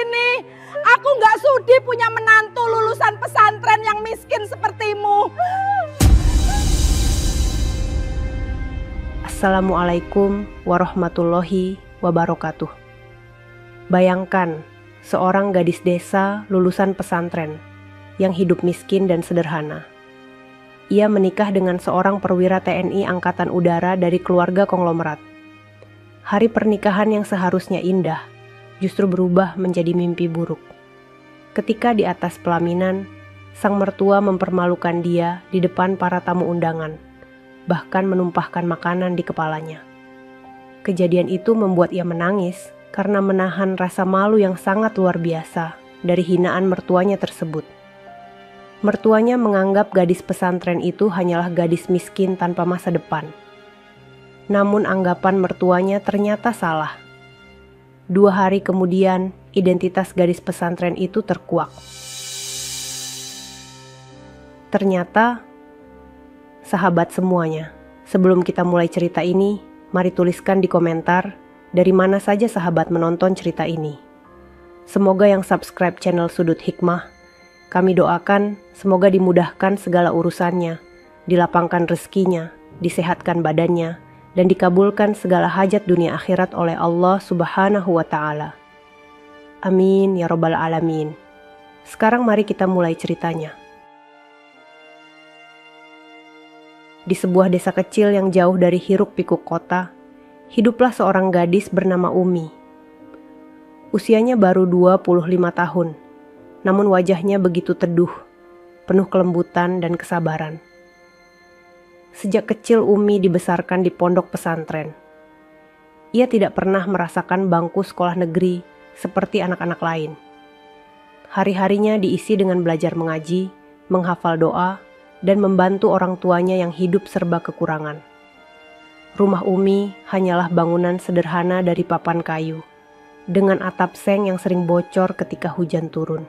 sini. Aku nggak sudi punya menantu lulusan pesantren yang miskin sepertimu. Assalamualaikum warahmatullahi wabarakatuh. Bayangkan seorang gadis desa lulusan pesantren yang hidup miskin dan sederhana. Ia menikah dengan seorang perwira TNI Angkatan Udara dari keluarga konglomerat. Hari pernikahan yang seharusnya indah justru berubah menjadi mimpi buruk. Ketika di atas pelaminan, sang mertua mempermalukan dia di depan para tamu undangan, bahkan menumpahkan makanan di kepalanya. Kejadian itu membuat ia menangis karena menahan rasa malu yang sangat luar biasa dari hinaan mertuanya tersebut. Mertuanya menganggap gadis pesantren itu hanyalah gadis miskin tanpa masa depan. Namun anggapan mertuanya ternyata salah. 2 hari kemudian, identitas gadis pesantren itu terkuak. Ternyata, sahabat semuanya, sebelum kita mulai cerita ini, mari tuliskan di komentar dari mana saja sahabat menonton cerita ini. Semoga yang subscribe channel Sudut Hikmah, kami doakan semoga dimudahkan segala urusannya, dilapangkan rezekinya, disehatkan badannya, dan dikabulkan segala hajat dunia akhirat oleh Allah Subhanahu wa Ta'ala. Amin ya Rabbal Alamin. Sekarang mari kita mulai ceritanya. Di sebuah desa kecil yang jauh dari hiruk-pikuk kota, hiduplah seorang gadis bernama Umi. Usianya baru 25 tahun, namun wajahnya begitu teduh, penuh kelembutan dan kesabaran. Sejak kecil Umi dibesarkan di pondok pesantren. Ia tidak pernah merasakan bangku sekolah negeri seperti anak-anak lain. Hari-harinya diisi dengan belajar mengaji, menghafal doa, dan membantu orang tuanya yang hidup serba kekurangan. Rumah Umi hanyalah bangunan sederhana dari papan kayu, dengan atap seng yang sering bocor ketika hujan turun.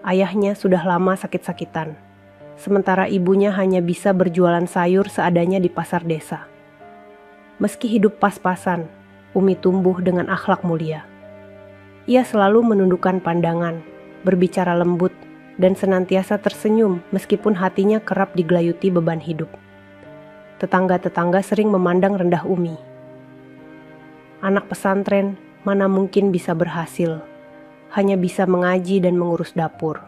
Ayahnya sudah lama sakit-sakitan, sementara ibunya hanya bisa berjualan sayur seadanya di pasar desa. Meski hidup pas-pasan, Umi tumbuh dengan akhlak mulia. Ia selalu menundukkan pandangan, berbicara lembut, dan senantiasa tersenyum meskipun hatinya kerap digelayuti beban hidup. Tetangga-tetangga sering memandang rendah Umi. Anak pesantren mana mungkin bisa berhasil, hanya bisa mengaji dan mengurus dapur.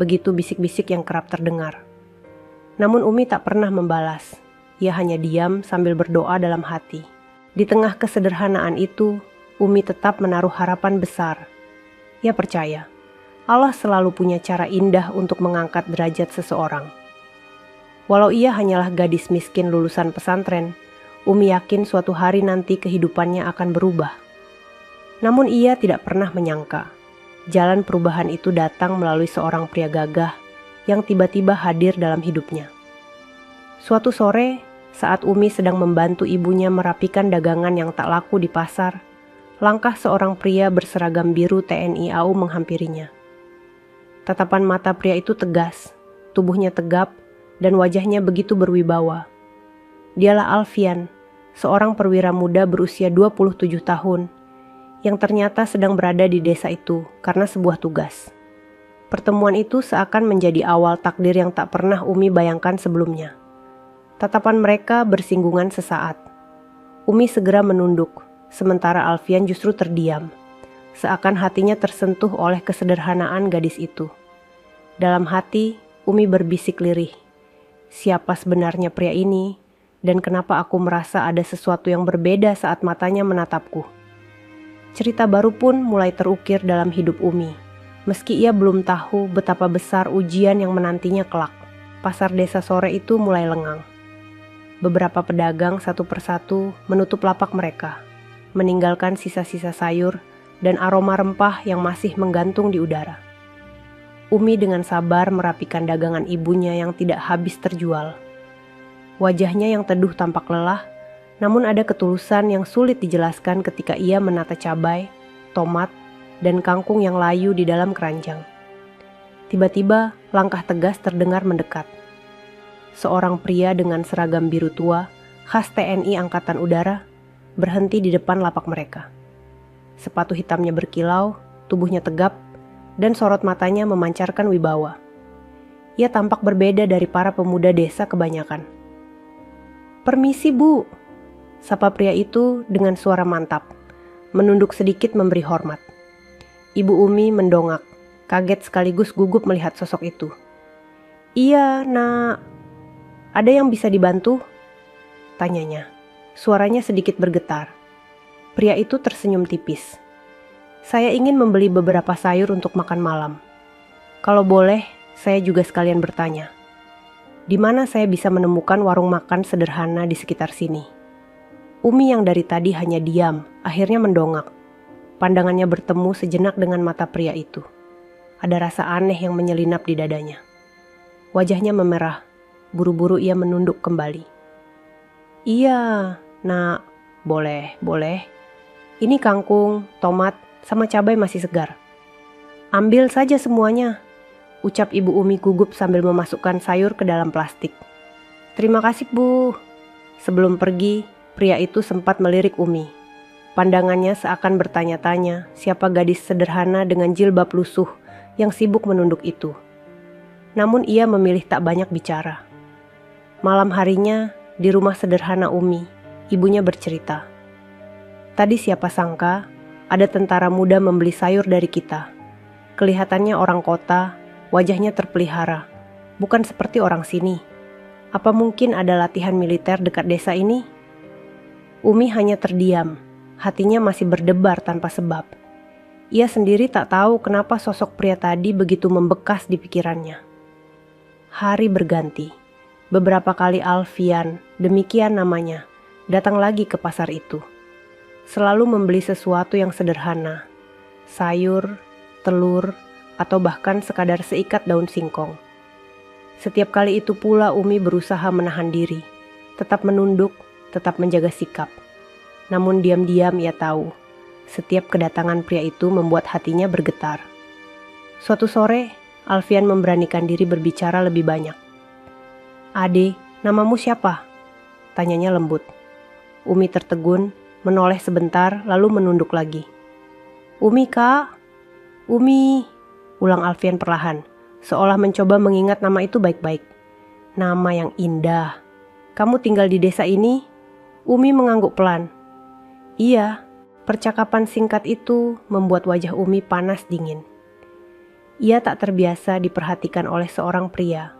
Begitu bisik-bisik yang kerap terdengar. Namun Umi tak pernah membalas. Ia hanya diam sambil berdoa dalam hati. Di tengah kesederhanaan itu, Umi tetap menaruh harapan besar. Ia percaya, Allah selalu punya cara indah untuk mengangkat derajat seseorang. Walau ia hanyalah gadis miskin lulusan pesantren, Umi yakin suatu hari nanti kehidupannya akan berubah. Namun ia tidak pernah menyangka, jalan perubahan itu datang melalui seorang pria gagah yang tiba-tiba hadir dalam hidupnya. Suatu sore, saat Umi sedang membantu ibunya merapikan dagangan yang tak laku di pasar, langkah seorang pria berseragam biru TNI AU menghampirinya. Tatapan mata pria itu tegas, tubuhnya tegap, dan wajahnya begitu berwibawa. Dialah Alfian, seorang perwira muda berusia 27 tahun, yang ternyata sedang berada di desa itu karena sebuah tugas. Pertemuan itu seakan menjadi awal takdir yang tak pernah Umi bayangkan sebelumnya. Tatapan mereka bersinggungan sesaat. Umi segera menunduk, sementara Alfian justru terdiam, seakan hatinya tersentuh oleh kesederhanaan gadis itu. Dalam hati, Umi berbisik lirih. Siapa sebenarnya pria ini, dan kenapa aku merasa ada sesuatu yang berbeda saat matanya menatapku? Cerita baru pun mulai terukir dalam hidup Umi. Meski ia belum tahu betapa besar ujian yang menantinya kelak, pasar desa sore itu mulai lengang. Beberapa pedagang satu persatu menutup lapak mereka, meninggalkan sisa-sisa sayur dan aroma rempah yang masih menggantung di udara. Umi dengan sabar merapikan dagangan ibunya yang tidak habis terjual. Wajahnya yang teduh tampak lelah, namun ada ketulusan yang sulit dijelaskan ketika ia menata cabai, tomat, dan kangkung yang layu di dalam keranjang. Tiba-tiba langkah tegas terdengar mendekat. Seorang pria dengan seragam biru tua, khas TNI Angkatan Udara, berhenti di depan lapak mereka. Sepatu hitamnya berkilau, tubuhnya tegap, dan sorot matanya memancarkan wibawa. Ia tampak berbeda dari para pemuda desa kebanyakan. "Permisi, Bu," sapa pria itu dengan suara mantap, menunduk sedikit memberi hormat. Ibu Umi mendongak, kaget sekaligus gugup melihat sosok itu. "Iya, Nak. Ada yang bisa dibantu?" tanyanya. Suaranya sedikit bergetar. Pria itu tersenyum tipis. "Saya ingin membeli beberapa sayur untuk makan malam. Kalau boleh, saya juga sekalian bertanya. Di mana saya bisa menemukan warung makan sederhana di sekitar sini?" Umi yang dari tadi hanya diam, akhirnya mendongak. Pandangannya bertemu sejenak dengan mata pria itu. Ada rasa aneh yang menyelinap di dadanya. Wajahnya memerah, buru-buru ia menunduk kembali. "Iya, Nak, boleh. Ini kangkung, tomat, sama cabai masih segar. Ambil saja semuanya," ucap Ibu Umi gugup sambil memasukkan sayur ke dalam plastik. "Terima kasih, Bu." Sebelum pergi, pria itu sempat melirik Umi. Pandangannya seakan bertanya-tanya siapa gadis sederhana dengan jilbab lusuh yang sibuk menunduk itu. Namun ia memilih tak banyak bicara. Malam harinya, di rumah sederhana Umi, ibunya bercerita. "Tadi siapa sangka ada tentara muda membeli sayur dari kita. Kelihatannya orang kota, wajahnya terpelihara, bukan seperti orang sini. Apa mungkin ada latihan militer dekat desa ini?" Umi hanya terdiam. Hatinya masih berdebar tanpa sebab. Ia sendiri tak tahu kenapa sosok pria tadi begitu membekas di pikirannya. Hari berganti. Beberapa kali Alfian, demikian namanya, datang lagi ke pasar itu. Selalu membeli sesuatu yang sederhana. Sayur, telur, atau bahkan sekadar seikat daun singkong. Setiap kali itu pula Umi berusaha menahan diri, tetap menunduk, tetap menjaga sikap. Namun diam-diam ia tahu, setiap kedatangan pria itu membuat hatinya bergetar. Suatu sore, Alfian memberanikan diri berbicara lebih banyak. "Ade, namamu siapa?" tanyanya lembut. Umi tertegun, menoleh sebentar lalu menunduk lagi. "Umi, Kak. Umi," ulang Alfian perlahan, seolah mencoba mengingat nama itu baik-baik. "Nama yang indah. Kamu tinggal di desa ini?" Umi mengangguk pelan. "Iya." Percakapan singkat itu membuat wajah Umi panas dingin. Ia tak terbiasa diperhatikan oleh seorang pria,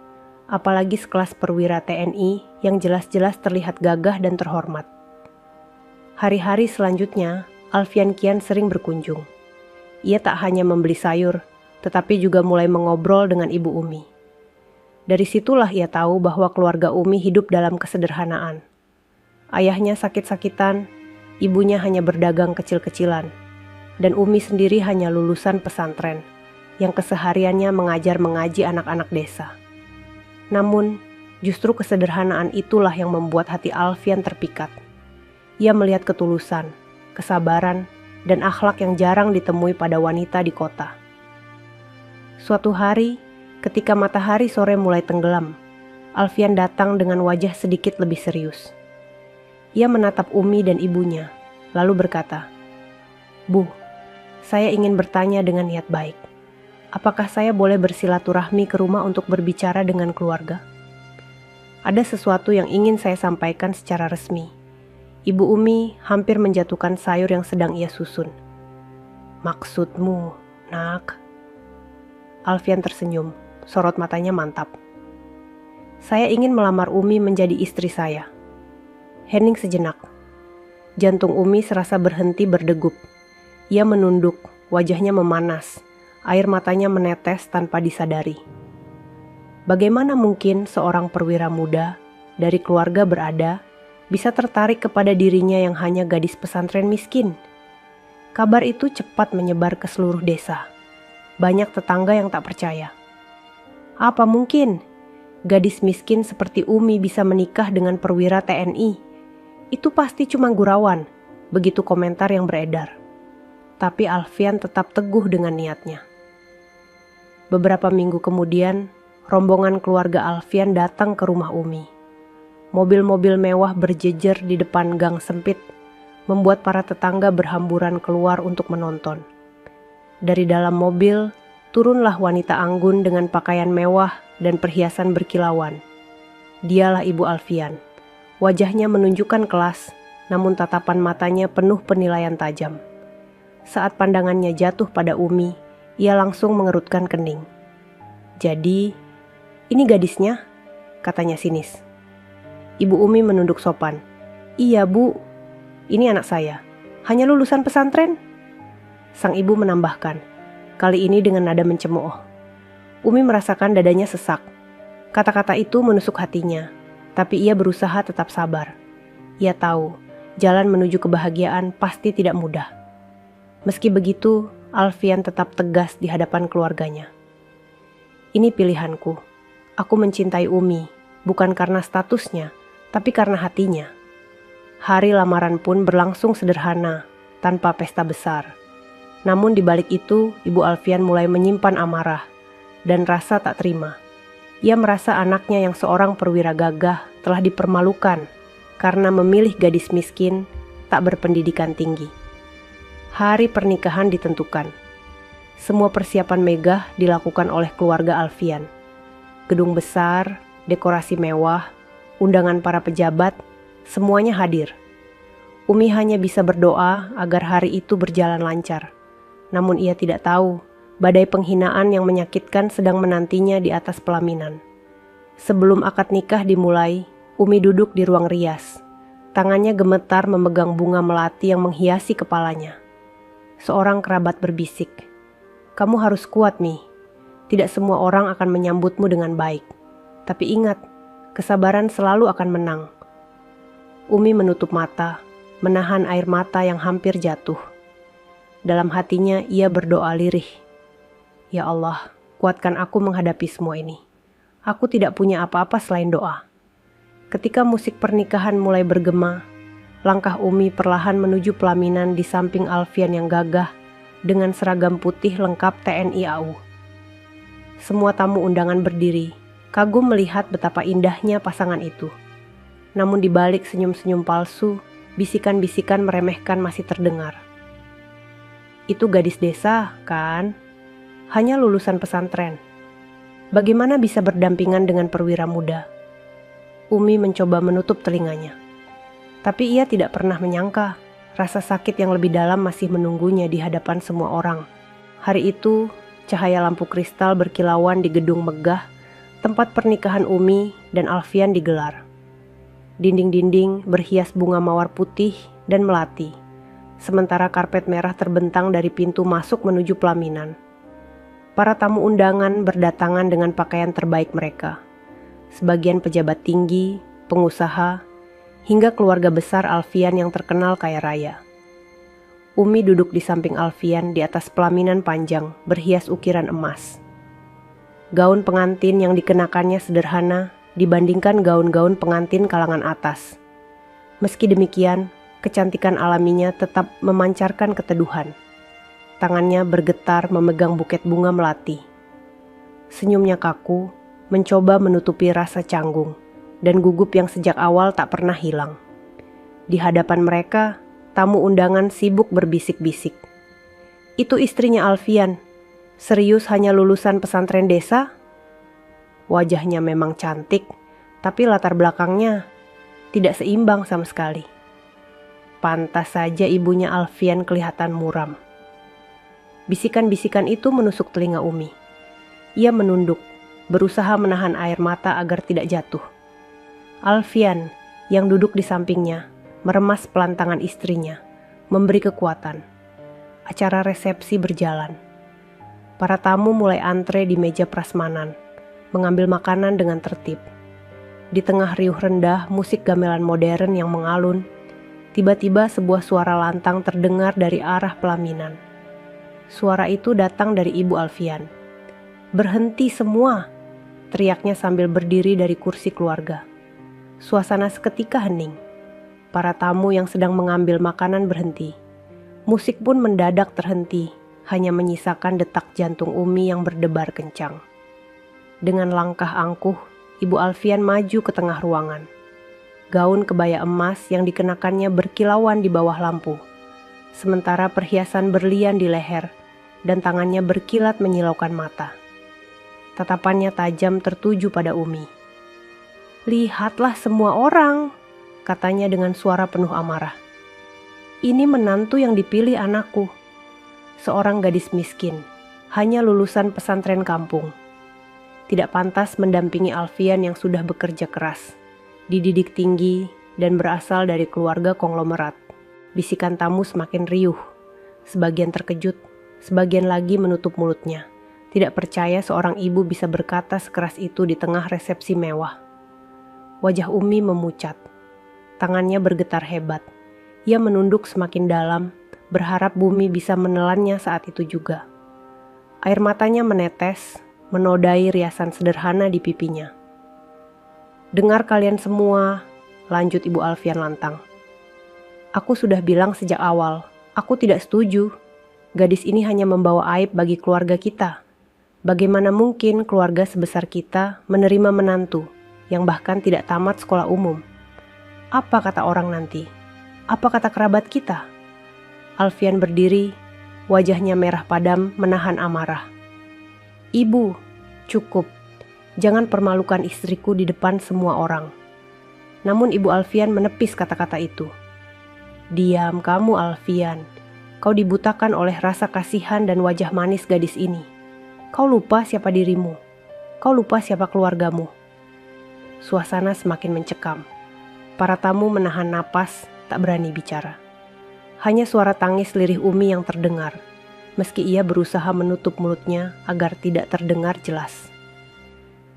apalagi sekelas perwira TNI yang jelas-jelas terlihat gagah dan terhormat. Hari-hari selanjutnya, Alfian kian sering berkunjung. Ia tak hanya membeli sayur, tetapi juga mulai mengobrol dengan Ibu Umi. Dari situlah ia tahu bahwa keluarga Umi hidup dalam kesederhanaan. Ayahnya sakit-sakitan, ibunya hanya berdagang kecil-kecilan, dan Umi sendiri hanya lulusan pesantren yang kesehariannya mengajar mengaji anak-anak desa. Namun, justru kesederhanaan itulah yang membuat hati Alfian terpikat. Ia melihat ketulusan, kesabaran, dan akhlak yang jarang ditemui pada wanita di kota. Suatu hari, ketika matahari sore mulai tenggelam, Alfian datang dengan wajah sedikit lebih serius. Ia menatap Umi dan ibunya, lalu berkata, "Bu, saya ingin bertanya dengan niat baik. Apakah saya boleh bersilaturahmi ke rumah untuk berbicara dengan keluarga? Ada sesuatu yang ingin saya sampaikan secara resmi." Ibu Umi hampir menjatuhkan sayur yang sedang ia susun. "Maksudmu, Nak?" Alfian tersenyum, sorot matanya mantap. "Saya ingin melamar Umi menjadi istri saya." Hening sejenak. Jantung Umi serasa berhenti berdegup. Ia menunduk, wajahnya memanas, air matanya menetes tanpa disadari. Bagaimana mungkin seorang perwira muda dari keluarga berada bisa tertarik kepada dirinya yang hanya gadis pesantren miskin? Kabar itu cepat menyebar ke seluruh desa. Banyak tetangga yang tak percaya. Apa mungkin gadis miskin seperti Umi bisa menikah dengan perwira TNI? Itu pasti cuma gurauan, begitu komentar yang beredar. Tapi Alfian tetap teguh dengan niatnya. Beberapa minggu kemudian, rombongan keluarga Alfian datang ke rumah Umi. Mobil-mobil mewah berjejer di depan gang sempit, membuat para tetangga berhamburan keluar untuk menonton. Dari dalam mobil, turunlah wanita anggun dengan pakaian mewah dan perhiasan berkilauan. Dialah Ibu Alfian. Wajahnya menunjukkan kelas, namun tatapan matanya penuh penilaian tajam. Saat pandangannya jatuh pada Umi, ia langsung mengerutkan kening. "Jadi, ini gadisnya?" katanya sinis. Ibu Umi menunduk sopan. "Iya, Bu. Ini anak saya. Hanya lulusan pesantren." Sang ibu menambahkan, kali ini dengan nada mencemooh. Umi merasakan dadanya sesak. Kata-kata itu menusuk hatinya, tapi ia berusaha tetap sabar. Ia tahu, jalan menuju kebahagiaan pasti tidak mudah. Meski begitu, Alfian tetap tegas di hadapan keluarganya. "Ini pilihanku. Aku mencintai Umi, bukan karena statusnya, tapi karena hatinya." Hari lamaran pun berlangsung sederhana, tanpa pesta besar. Namun di balik itu, Ibu Alfian mulai menyimpan amarah dan rasa tak terima. Ia merasa anaknya yang seorang perwira gagah telah dipermalukan karena memilih gadis miskin tak berpendidikan tinggi. Hari pernikahan ditentukan. Semua persiapan megah dilakukan oleh keluarga Alfian. Gedung besar, dekorasi mewah, undangan para pejabat, semuanya hadir. Umi hanya bisa berdoa agar hari itu berjalan lancar. Namun ia tidak tahu, badai penghinaan yang menyakitkan sedang menantinya di atas pelaminan. Sebelum akad nikah dimulai, Umi duduk di ruang rias. Tangannya gemetar memegang bunga melati yang menghiasi kepalanya. Seorang kerabat berbisik, "Kamu harus kuat, Mi. Tidak semua orang akan menyambutmu dengan baik. Tapi ingat, kesabaran selalu akan menang." Umi menutup mata, menahan air mata yang hampir jatuh. Dalam hatinya ia berdoa lirih. "Ya Allah, kuatkan aku menghadapi semua ini. Aku tidak punya apa-apa selain doa." Ketika musik pernikahan mulai bergema, langkah Umi perlahan menuju pelaminan di samping Alfian yang gagah dengan seragam putih lengkap TNI AU. Semua tamu undangan berdiri, kagum melihat betapa indahnya pasangan itu. Namun di balik senyum-senyum palsu, bisikan-bisikan meremehkan masih terdengar. "Itu gadis desa, kan? Hanya lulusan pesantren. Bagaimana bisa berdampingan dengan perwira muda?" Umi mencoba menutup telinganya. Tapi ia tidak pernah menyangka rasa sakit yang lebih dalam masih menunggunya di hadapan semua orang. Hari itu, cahaya lampu kristal berkilauan di gedung megah, tempat pernikahan Umi dan Alfian digelar. Dinding-dinding berhias bunga mawar putih dan melati, sementara karpet merah terbentang dari pintu masuk menuju pelaminan. Para tamu undangan berdatangan dengan pakaian terbaik mereka. Sebagian pejabat tinggi, pengusaha, hingga keluarga besar Alfian yang terkenal kaya raya. Umi duduk di samping Alfian di atas pelaminan panjang berhias ukiran emas. Gaun pengantin yang dikenakannya sederhana dibandingkan gaun-gaun pengantin kalangan atas. Meski demikian, kecantikan alaminya tetap memancarkan keteduhan. Tangannya bergetar memegang buket bunga melati. Senyumnya kaku, mencoba menutupi rasa canggung dan gugup yang sejak awal tak pernah hilang. Di hadapan mereka, tamu undangan sibuk berbisik-bisik. "Itu istrinya Alfian. Serius hanya lulusan pesantren desa?" Wajahnya memang cantik, tapi latar belakangnya tidak seimbang sama sekali. Pantas saja ibunya Alfian kelihatan muram. Bisikan-bisikan itu menusuk telinga Umi. Ia menunduk, berusaha menahan air mata agar tidak jatuh. Alfian yang duduk di sampingnya meremas pelantangan istrinya, memberi kekuatan. Acara resepsi berjalan. Para tamu mulai antre di meja prasmanan, mengambil makanan dengan tertib. Di tengah riuh rendah musik gamelan modern yang mengalun, tiba-tiba sebuah suara lantang terdengar dari arah pelaminan. Suara itu datang dari Ibu Alfian. "Berhenti semua!" teriaknya sambil berdiri dari kursi keluarga. Suasana seketika hening. Para tamu yang sedang mengambil makanan berhenti. Musik pun mendadak terhenti, hanya menyisakan detak jantung Umi yang berdebar kencang. Dengan langkah angkuh, Ibu Alfian maju ke tengah ruangan. Gaun kebaya emas yang dikenakannya berkilauan di bawah lampu, sementara perhiasan berlian di leher dan tangannya berkilat menyilaukan mata. Tatapannya tajam tertuju pada Umi. "Lihatlah semua orang," katanya dengan suara penuh amarah. "Ini menantu yang dipilih anakku. Seorang gadis miskin, hanya lulusan pesantren kampung. Tidak pantas mendampingi Alfian yang sudah bekerja keras, dididik tinggi, dan berasal dari keluarga konglomerat." Bisikan tamu semakin riuh. Sebagian terkejut, sebagian lagi menutup mulutnya. Tidak percaya seorang ibu bisa berkata sekeras itu di tengah resepsi mewah. Wajah Umi memucat. Tangannya bergetar hebat. Ia menunduk semakin dalam, berharap bumi bisa menelannya saat itu juga. Air matanya menetes, menodai riasan sederhana di pipinya. "Dengar kalian semua," lanjut Ibu Alfian lantang. "Aku sudah bilang sejak awal, aku tidak setuju. Gadis ini hanya membawa aib bagi keluarga kita. Bagaimana mungkin keluarga sebesar kita menerima menantu yang bahkan tidak tamat sekolah umum? Apa kata orang nanti? Apa kata kerabat kita?" Alfian berdiri, wajahnya merah padam menahan amarah. "Ibu, cukup. Jangan permalukan istriku di depan semua orang." Namun Ibu Alfian menepis kata-kata itu. "Diam kamu, Alfian. Kau dibutakan oleh rasa kasihan dan wajah manis gadis ini. Kau lupa siapa dirimu. Kau lupa siapa keluargamu." Suasana semakin mencekam. Para tamu menahan napas, tak berani bicara. Hanya suara tangis lirih Umi yang terdengar, meski ia berusaha menutup mulutnya agar tidak terdengar jelas.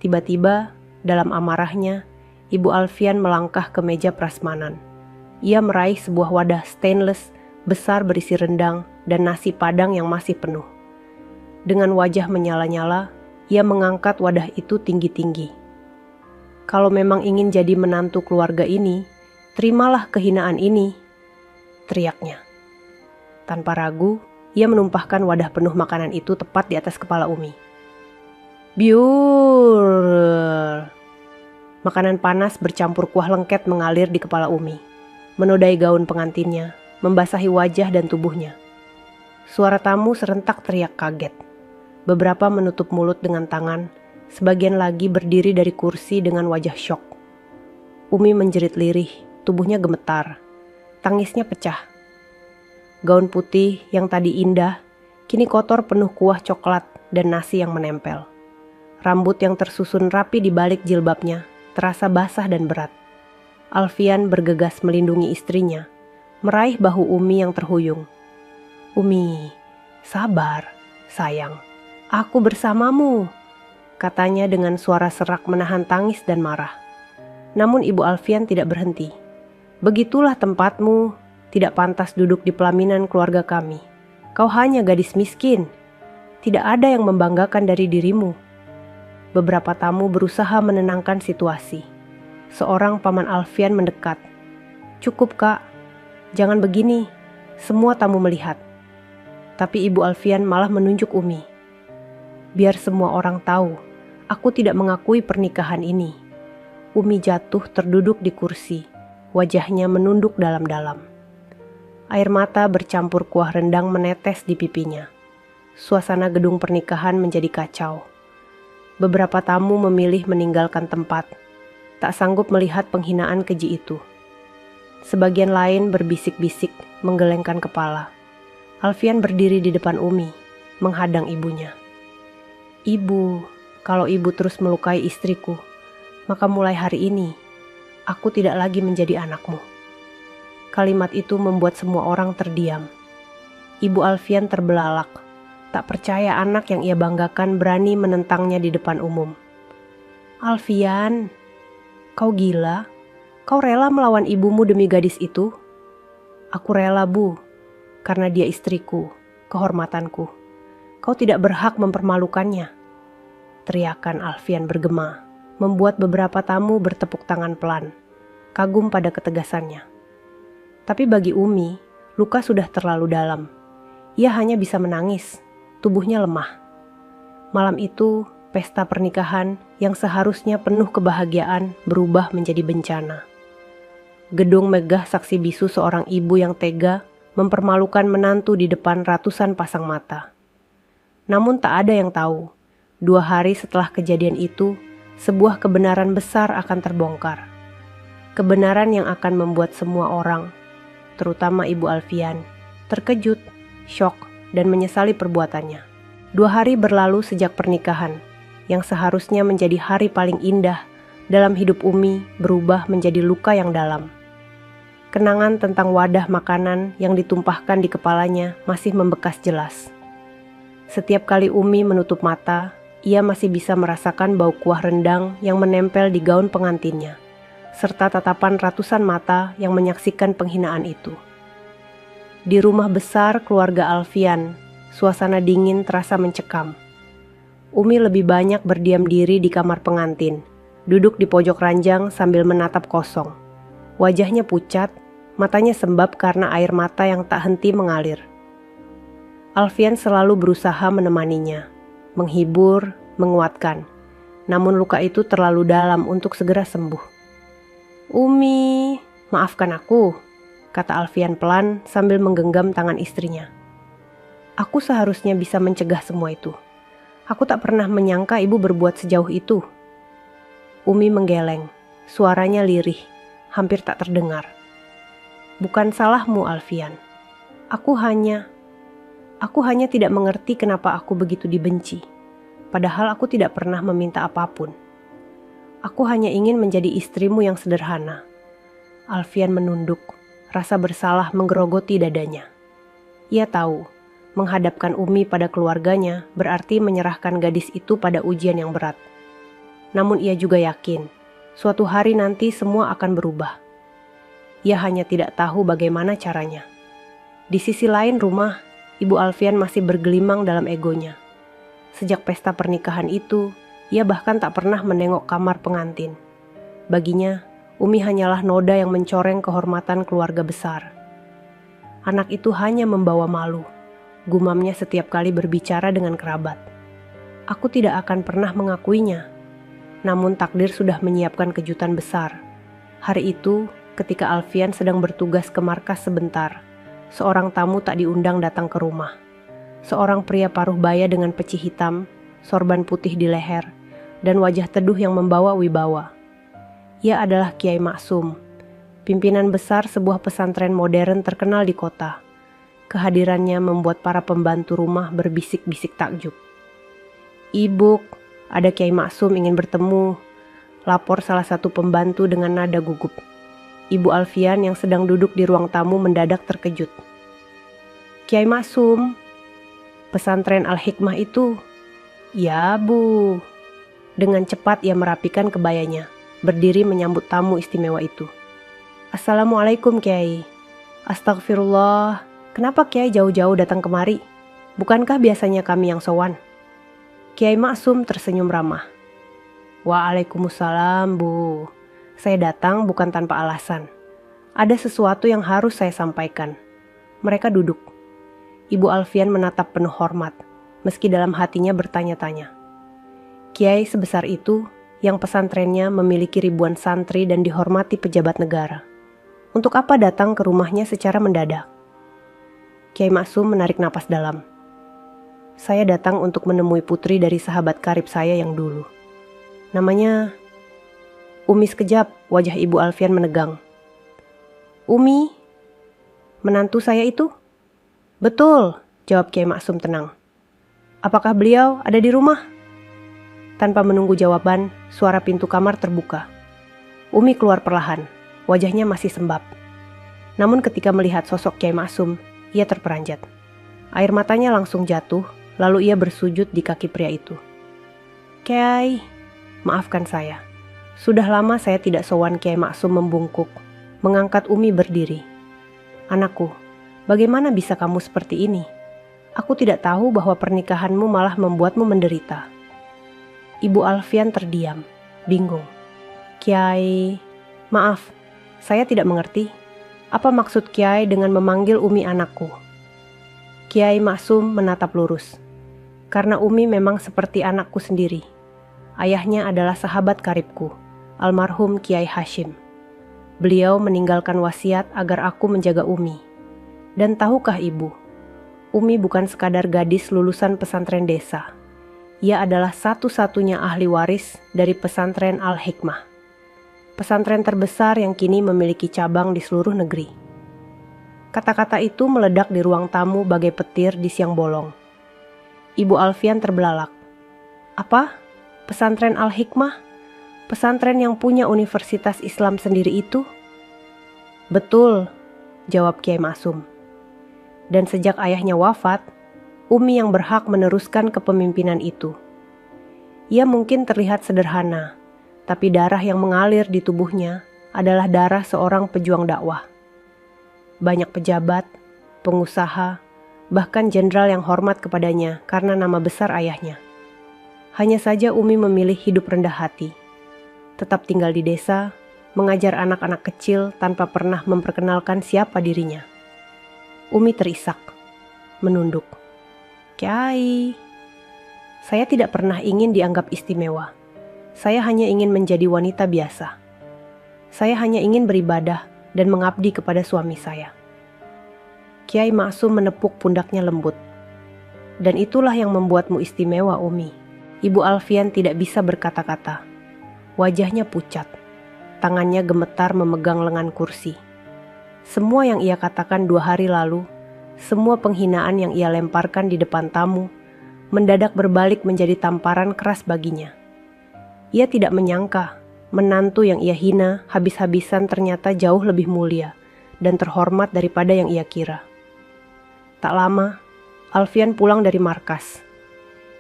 Tiba-tiba, dalam amarahnya, Ibu Alfian melangkah ke meja prasmanan. Ia meraih sebuah wadah stainless besar berisi rendang dan nasi padang yang masih penuh. Dengan wajah menyala-nyala, ia mengangkat wadah itu tinggi-tinggi. "Kalau memang ingin jadi menantu keluarga ini, terimalah kehinaan ini," teriaknya. Tanpa ragu, ia menumpahkan wadah penuh makanan itu tepat di atas kepala Umi. Biur. Makanan panas bercampur kuah lengket mengalir di kepala Umi, menodai gaun pengantinnya, membasahi wajah dan tubuhnya. Suara tamu serentak teriak kaget. Beberapa menutup mulut dengan tangan, sebagian lagi berdiri dari kursi dengan wajah syok. Umi menjerit lirih, tubuhnya gemetar, tangisnya pecah. Gaun putih yang tadi indah, kini kotor penuh kuah coklat dan nasi yang menempel. Rambut yang tersusun rapi di balik jilbabnya terasa basah dan berat. Alfian bergegas melindungi istrinya, meraih bahu Umi yang terhuyung. "Umi, sabar, sayang. Aku bersamamu," katanya dengan suara serak menahan tangis dan marah. Namun Ibu Alfian tidak berhenti. "Begitulah tempatmu, tidak pantas duduk di pelaminan keluarga kami. Kau hanya gadis miskin. Tidak ada yang membanggakan dari dirimu." Beberapa tamu berusaha menenangkan situasi. Seorang paman Alfian mendekat. "Cukup, Kak. Jangan begini. Semua tamu melihat." Tapi Ibu Alfian malah menunjuk Umi. "Biar semua orang tahu, aku tidak mengakui pernikahan ini." Umi jatuh terduduk di kursi, wajahnya menunduk dalam-dalam. Air mata bercampur kuah rendang menetes di pipinya. Suasana gedung pernikahan menjadi kacau. Beberapa tamu memilih meninggalkan tempat, tak sanggup melihat penghinaan keji itu. Sebagian lain berbisik-bisik, menggelengkan kepala. Alfian berdiri di depan Umi, menghadang ibunya. "Ibu, kalau ibu terus melukai istriku, maka mulai hari ini, aku tidak lagi menjadi anakmu." Kalimat itu membuat semua orang terdiam. Ibu Alfian terbelalak, tak percaya anak yang ia banggakan berani menentangnya di depan umum. "Alfian, kau gila? Kau rela melawan ibumu demi gadis itu?" "Aku rela, Bu, karena dia istriku, kehormatanku. Kau tidak berhak mempermalukannya." Teriakan Alfian bergema, membuat beberapa tamu bertepuk tangan pelan, kagum pada ketegasannya. Tapi bagi Umi, luka sudah terlalu dalam. Ia hanya bisa menangis, tubuhnya lemah. Malam itu, pesta pernikahan yang seharusnya penuh kebahagiaan berubah menjadi bencana. Gedung megah saksi bisu seorang ibu yang tega mempermalukan menantu di depan ratusan pasang mata. Namun tak ada yang tahu, 2 hari setelah kejadian itu, sebuah kebenaran besar akan terbongkar. Kebenaran yang akan membuat semua orang, terutama Ibu Alfian, terkejut, syok, dan menyesali perbuatannya. 2 hari berlalu sejak pernikahan, yang seharusnya menjadi hari paling indah dalam hidup Umi berubah menjadi luka yang dalam. Kenangan tentang wadah makanan yang ditumpahkan di kepalanya masih membekas jelas. Setiap kali Umi menutup mata, ia masih bisa merasakan bau kuah rendang yang menempel di gaun pengantinnya, serta tatapan ratusan mata yang menyaksikan penghinaan itu. Di rumah besar keluarga Alfian, suasana dingin terasa mencekam. Umi lebih banyak berdiam diri di kamar pengantin, duduk di pojok ranjang sambil menatap kosong. Wajahnya pucat, matanya sembab karena air mata yang tak henti mengalir. Alfian selalu berusaha menemaninya, menghibur, menguatkan. Namun luka itu terlalu dalam untuk segera sembuh. "Umi, maafkan aku," kata Alfian pelan sambil menggenggam tangan istrinya. "Aku seharusnya bisa mencegah semua itu. Aku tak pernah menyangka ibu berbuat sejauh itu." Umi menggeleng, suaranya lirih, hampir tak terdengar. "Bukan salahmu, Alfian. Aku hanya tidak mengerti kenapa aku begitu dibenci. Padahal aku tidak pernah meminta apapun. Aku hanya ingin menjadi istrimu yang sederhana." Alfian menunduk, rasa bersalah menggerogoti dadanya. Ia tahu, menghadapkan Umi pada keluarganya berarti menyerahkan gadis itu pada ujian yang berat. Namun ia juga yakin, suatu hari nanti semua akan berubah. Ia hanya tidak tahu bagaimana caranya. Di sisi lain rumah, Ibu Alfian masih bergelimang dalam egonya. Sejak pesta pernikahan itu, ia bahkan tak pernah menengok kamar pengantin. Baginya, Umi hanyalah noda yang mencoreng kehormatan keluarga besar. Anak itu hanya membawa malu, gumamnya setiap kali berbicara dengan kerabat. "Aku tidak akan pernah mengakuinya." Namun takdir sudah menyiapkan kejutan besar. Hari itu, ketika Alfian sedang bertugas ke markas sebentar, seorang tamu tak diundang datang ke rumah. Seorang pria paruh baya dengan peci hitam, sorban putih di leher, dan wajah teduh yang membawa wibawa. Ia adalah Kiai Maksum, pimpinan besar sebuah pesantren modern terkenal di kota. Kehadirannya membuat para pembantu rumah berbisik-bisik takjub. "Ibu, ada Kiai Maksum ingin bertemu," lapor salah satu pembantu dengan nada gugup. Ibu Alfian yang sedang duduk di ruang tamu mendadak terkejut. "Kiai Maksum, pesantren Al-Hikmah itu?" "Ya, Bu." Dengan cepat ia merapikan kebayanya, berdiri menyambut tamu istimewa itu. "Assalamualaikum, Kiai." "Astagfirullah, kenapa Kiai jauh-jauh datang kemari? Bukankah biasanya kami yang sowan?" Kiai Maksum tersenyum ramah. "Waalaikumsalam, Bu. Saya datang bukan tanpa alasan. Ada sesuatu yang harus saya sampaikan." Mereka duduk. Ibu Alfian menatap penuh hormat, meski dalam hatinya bertanya-tanya. Kiai sebesar itu, yang pesantrennya memiliki ribuan santri dan dihormati pejabat negara. Untuk apa datang ke rumahnya secara mendadak? Kiai Maksum menarik napas dalam. "Saya datang untuk menemui putri dari sahabat karib saya yang dulu. Namanya..." Umi sekejap, wajah Ibu Alfian menegang. "Umi? Menantu saya itu?" "Betul," jawab Kiai Maksum tenang. "Apakah beliau ada di rumah?" Tanpa menunggu jawaban, suara pintu kamar terbuka. Umi keluar perlahan, wajahnya masih sembab. Namun ketika melihat sosok Kiai Maksum, ia terperanjat. Air matanya langsung jatuh, lalu ia bersujud di kaki pria itu. "Kiai, maafkan saya. Sudah lama saya tidak sowan." Kiai Maksum membungkuk, mengangkat Umi berdiri. "Anakku, bagaimana bisa kamu seperti ini? Aku tidak tahu bahwa pernikahanmu malah membuatmu menderita." Ibu Alfian terdiam, bingung. "Kiai, maaf, saya tidak mengerti. Apa maksud Kiai dengan memanggil Umi anakku?" Kiai Maksum menatap lurus. "Karena Umi memang seperti anakku sendiri. Ayahnya adalah sahabat karibku, almarhum Kiai Hashim. Beliau meninggalkan wasiat agar aku menjaga Umi. Dan tahukah Ibu, Umi bukan sekadar gadis lulusan pesantren desa. Ia adalah satu-satunya ahli waris dari pesantren Al-Hikmah. Pesantren terbesar yang kini memiliki cabang di seluruh negeri. Kata-kata itu meledak di ruang tamu bagai petir di siang bolong. Ibu Alfian terbelalak. Apa? Pesantren Al-Hikmah? Pesantren yang punya universitas Islam sendiri itu? Betul, jawab Kiai Maksum. Dan sejak ayahnya wafat, Umi yang berhak meneruskan kepemimpinan itu. Ia mungkin terlihat sederhana, tapi darah yang mengalir di tubuhnya adalah darah seorang pejuang dakwah. Banyak pejabat, pengusaha, bahkan jenderal yang hormat kepadanya karena nama besar ayahnya. Hanya saja Umi memilih hidup rendah hati. Tetap tinggal di desa, mengajar anak-anak kecil tanpa pernah memperkenalkan siapa dirinya. Umi terisak, menunduk. Kiai, saya tidak pernah ingin dianggap istimewa. Saya hanya ingin menjadi wanita biasa. Saya hanya ingin beribadah dan mengabdi kepada suami saya. Kiai Maksum menepuk pundaknya lembut. Dan itulah yang membuatmu istimewa, Umi. Ibu Alfian tidak bisa berkata-kata. Wajahnya pucat. Tangannya gemetar memegang lengan kursi. Semua yang ia katakan 2 hari lalu, semua penghinaan yang ia lemparkan di depan tamu, mendadak berbalik menjadi tamparan keras baginya. Ia tidak menyangka, menantu yang ia hina habis-habisan ternyata jauh lebih mulia dan terhormat daripada yang ia kira. Tak lama, Alfian pulang dari markas.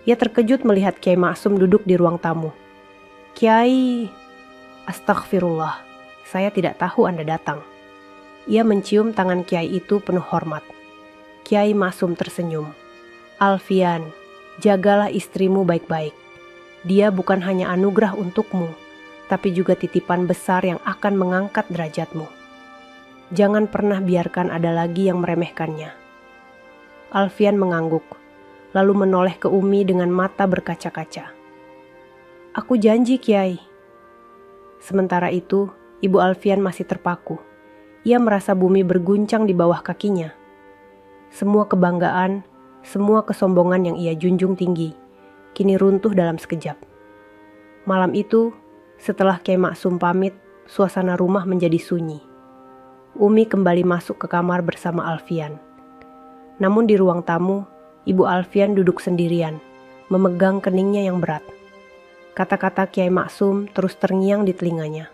Ia terkejut melihat Kiai Maksum duduk di ruang tamu. Kiai, astagfirullah, saya tidak tahu Anda datang. Ia mencium tangan Kiai itu penuh hormat. Kiai Maksum tersenyum. Alfian, jagalah istrimu baik-baik. Dia bukan hanya anugerah untukmu, tapi juga titipan besar yang akan mengangkat derajatmu. Jangan pernah biarkan ada lagi yang meremehkannya. Alfian mengangguk, lalu menoleh ke Umi dengan mata berkaca-kaca. Aku janji, Kiai. Sementara itu, Ibu Alfian masih terpaku. Ia merasa bumi berguncang di bawah kakinya. Semua kebanggaan, semua kesombongan yang ia junjung tinggi, kini runtuh dalam sekejap. Malam itu, setelah Kiai Maksum pamit, suasana rumah menjadi sunyi. Umi kembali masuk ke kamar bersama Alfian. Namun di ruang tamu, Ibu Alfian duduk sendirian, memegang keningnya yang berat. Kata-kata Kiai Maksum terus terngiang di telinganya.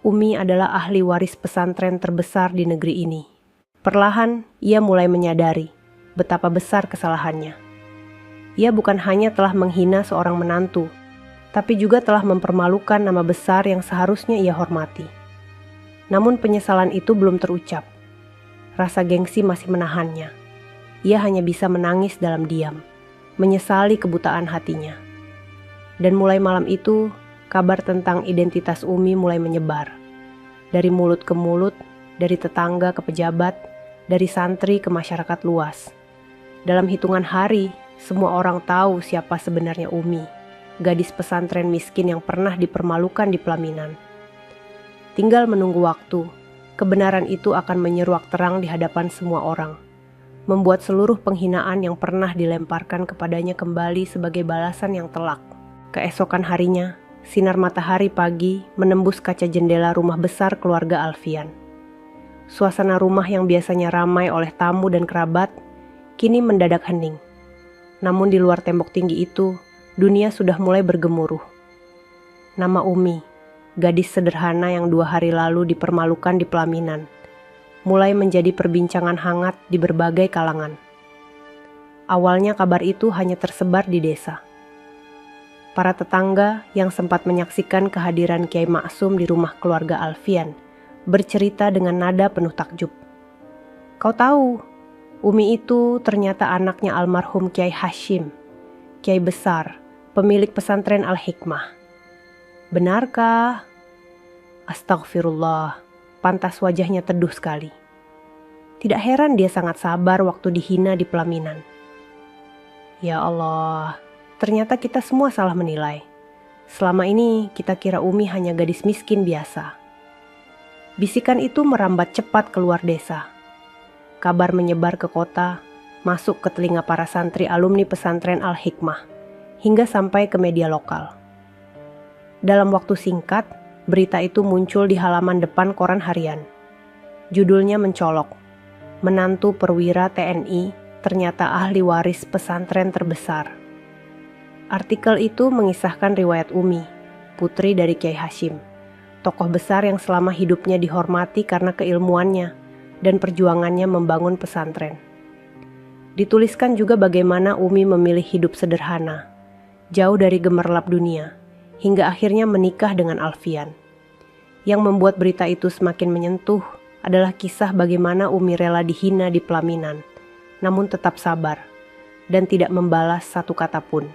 Umi adalah ahli waris pesantren terbesar di negeri ini. Perlahan, ia mulai menyadari betapa besar kesalahannya. Ia bukan hanya telah menghina seorang menantu, tapi juga telah mempermalukan nama besar yang seharusnya ia hormati. Namun penyesalan itu belum terucap. Rasa gengsi masih menahannya. Ia hanya bisa menangis dalam diam, menyesali kebutaan hatinya. Dan mulai malam itu, kabar tentang identitas Umi mulai menyebar. Dari mulut ke mulut, dari tetangga ke pejabat, dari santri ke masyarakat luas. Dalam hitungan hari, semua orang tahu siapa sebenarnya Umi, gadis pesantren miskin yang pernah dipermalukan di pelaminan. Tinggal menunggu waktu, kebenaran itu akan menyeruak terang di hadapan semua orang, membuat seluruh penghinaan yang pernah dilemparkan kepadanya kembali sebagai balasan yang telak. Keesokan harinya, sinar matahari pagi menembus kaca jendela rumah besar keluarga Alfian. Suasana rumah yang biasanya ramai oleh tamu dan kerabat, kini mendadak hening. Namun di luar tembok tinggi itu, dunia sudah mulai bergemuruh. Nama Umi, gadis sederhana yang 2 hari lalu dipermalukan di pelaminan, mulai menjadi perbincangan hangat di berbagai kalangan. Awalnya kabar itu hanya tersebar di desa. Para tetangga yang sempat menyaksikan kehadiran Kiai Maksum di rumah keluarga Alfian bercerita dengan nada penuh takjub. Kau tahu, Umi itu ternyata anaknya almarhum Kiai Hashim, Kiai besar, pemilik pesantren Al-Hikmah. Benarkah? Astagfirullah, pantas wajahnya teduh sekali. Tidak heran dia sangat sabar waktu dihina di pelaminan. Ya Allah, ternyata kita semua salah menilai. Selama ini kita kira Umi hanya gadis miskin biasa. Bisikan itu merambat cepat keluar desa. Kabar menyebar ke kota, masuk ke telinga para santri alumni pesantren Al-Hikmah, hingga sampai ke media lokal. Dalam waktu singkat, berita itu muncul di halaman depan koran harian. Judulnya mencolok, "Menantu perwira TNI ternyata ahli waris pesantren terbesar." Artikel itu mengisahkan riwayat Umi, putri dari Kiai Hashim, tokoh besar yang selama hidupnya dihormati karena keilmuannya dan perjuangannya membangun pesantren. Dituliskan juga bagaimana Umi memilih hidup sederhana, jauh dari gemerlap dunia, hingga akhirnya menikah dengan Alfian. Yang membuat berita itu semakin menyentuh adalah kisah bagaimana Umi rela dihina di pelaminan, namun tetap sabar dan tidak membalas satu kata pun.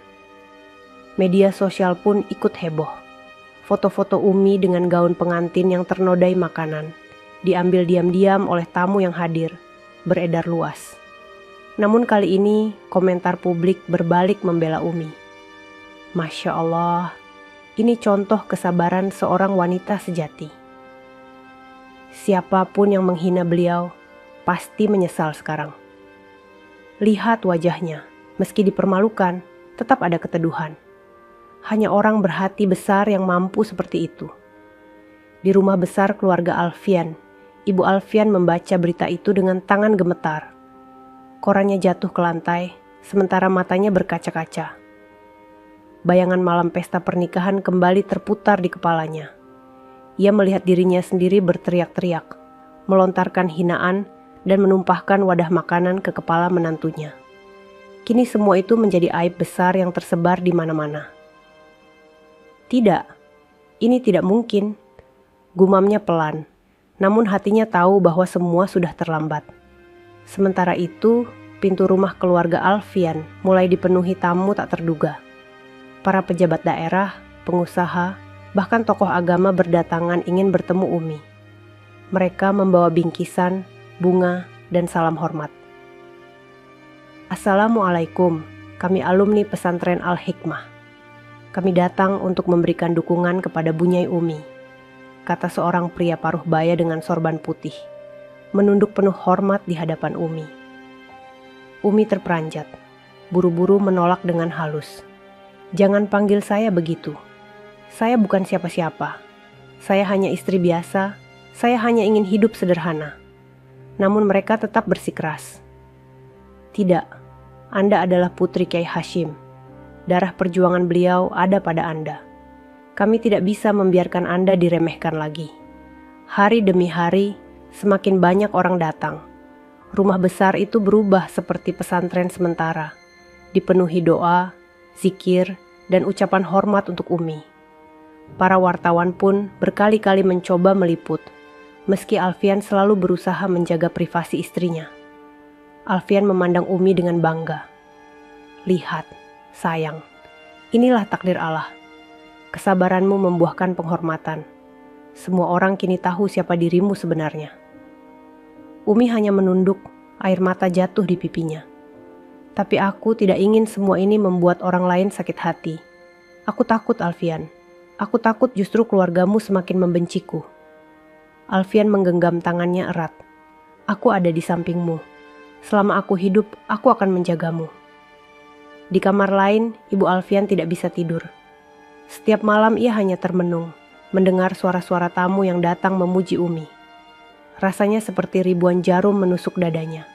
Media sosial pun ikut heboh. Foto-foto Umi dengan gaun pengantin yang ternodai makanan diambil diam-diam oleh tamu yang hadir, beredar luas. Namun kali ini komentar publik berbalik membela Umi. Masya Allah, ini contoh kesabaran seorang wanita sejati. Siapapun yang menghina beliau pasti menyesal sekarang. Lihat wajahnya, meski dipermalukan, tetap ada keteduhan. Hanya orang berhati besar yang mampu seperti itu. Di rumah besar keluarga Alfian, Ibu Alfian membaca berita itu dengan tangan gemetar. Korannya jatuh ke lantai, sementara matanya berkaca-kaca. Bayangan malam pesta pernikahan kembali terputar di kepalanya. Ia melihat dirinya sendiri berteriak-teriak, melontarkan hinaan, dan menumpahkan wadah makanan ke kepala menantunya. Kini semua itu menjadi aib besar yang tersebar di mana-mana. Tidak, ini tidak mungkin. Gumamnya pelan, namun hatinya tahu bahwa semua sudah terlambat. Sementara itu, pintu rumah keluarga Alfian mulai dipenuhi tamu tak terduga. Para pejabat daerah, pengusaha, bahkan tokoh agama berdatangan ingin bertemu Umi. Mereka membawa bingkisan, bunga, dan salam hormat. "Assalamualaikum, kami alumni pesantren Al-Hikmah. Kami datang untuk memberikan dukungan kepada Bunyai Umi," kata seorang pria paruh baya dengan sorban putih, menunduk penuh hormat di hadapan Umi. Umi terperanjat, buru-buru menolak dengan halus. "Jangan panggil saya begitu. Saya bukan siapa-siapa. Saya hanya istri biasa. Saya hanya ingin hidup sederhana." Namun mereka tetap bersikeras. "Tidak, Anda adalah putri Kiai Hashim. Darah perjuangan beliau ada pada Anda. Kami tidak bisa membiarkan Anda diremehkan lagi. Hari demi hari, semakin banyak orang datang. Rumah besar itu berubah seperti pesantren sementara, dipenuhi doa, zikir, dan ucapan hormat untuk Umi. Para wartawan pun berkali-kali mencoba meliput, meski Alfian selalu berusaha menjaga privasi istrinya. Alfian memandang Umi dengan bangga. "Lihat, sayang, inilah takdir Allah. Kesabaranmu membuahkan penghormatan. Semua orang kini tahu siapa dirimu sebenarnya." Umi hanya menunduk, air mata jatuh di pipinya. "Tapi aku tidak ingin semua ini membuat orang lain sakit hati. Aku takut, Alfian. Aku takut justru keluargamu semakin membenciku." Alfian menggenggam tangannya erat. "Aku ada di sampingmu. Selama aku hidup, aku akan menjagamu." Di kamar lain, Ibu Alfian tidak bisa tidur. Setiap malam ia hanya termenung, mendengar suara-suara tamu yang datang memuji Umi. Rasanya seperti ribuan jarum menusuk dadanya.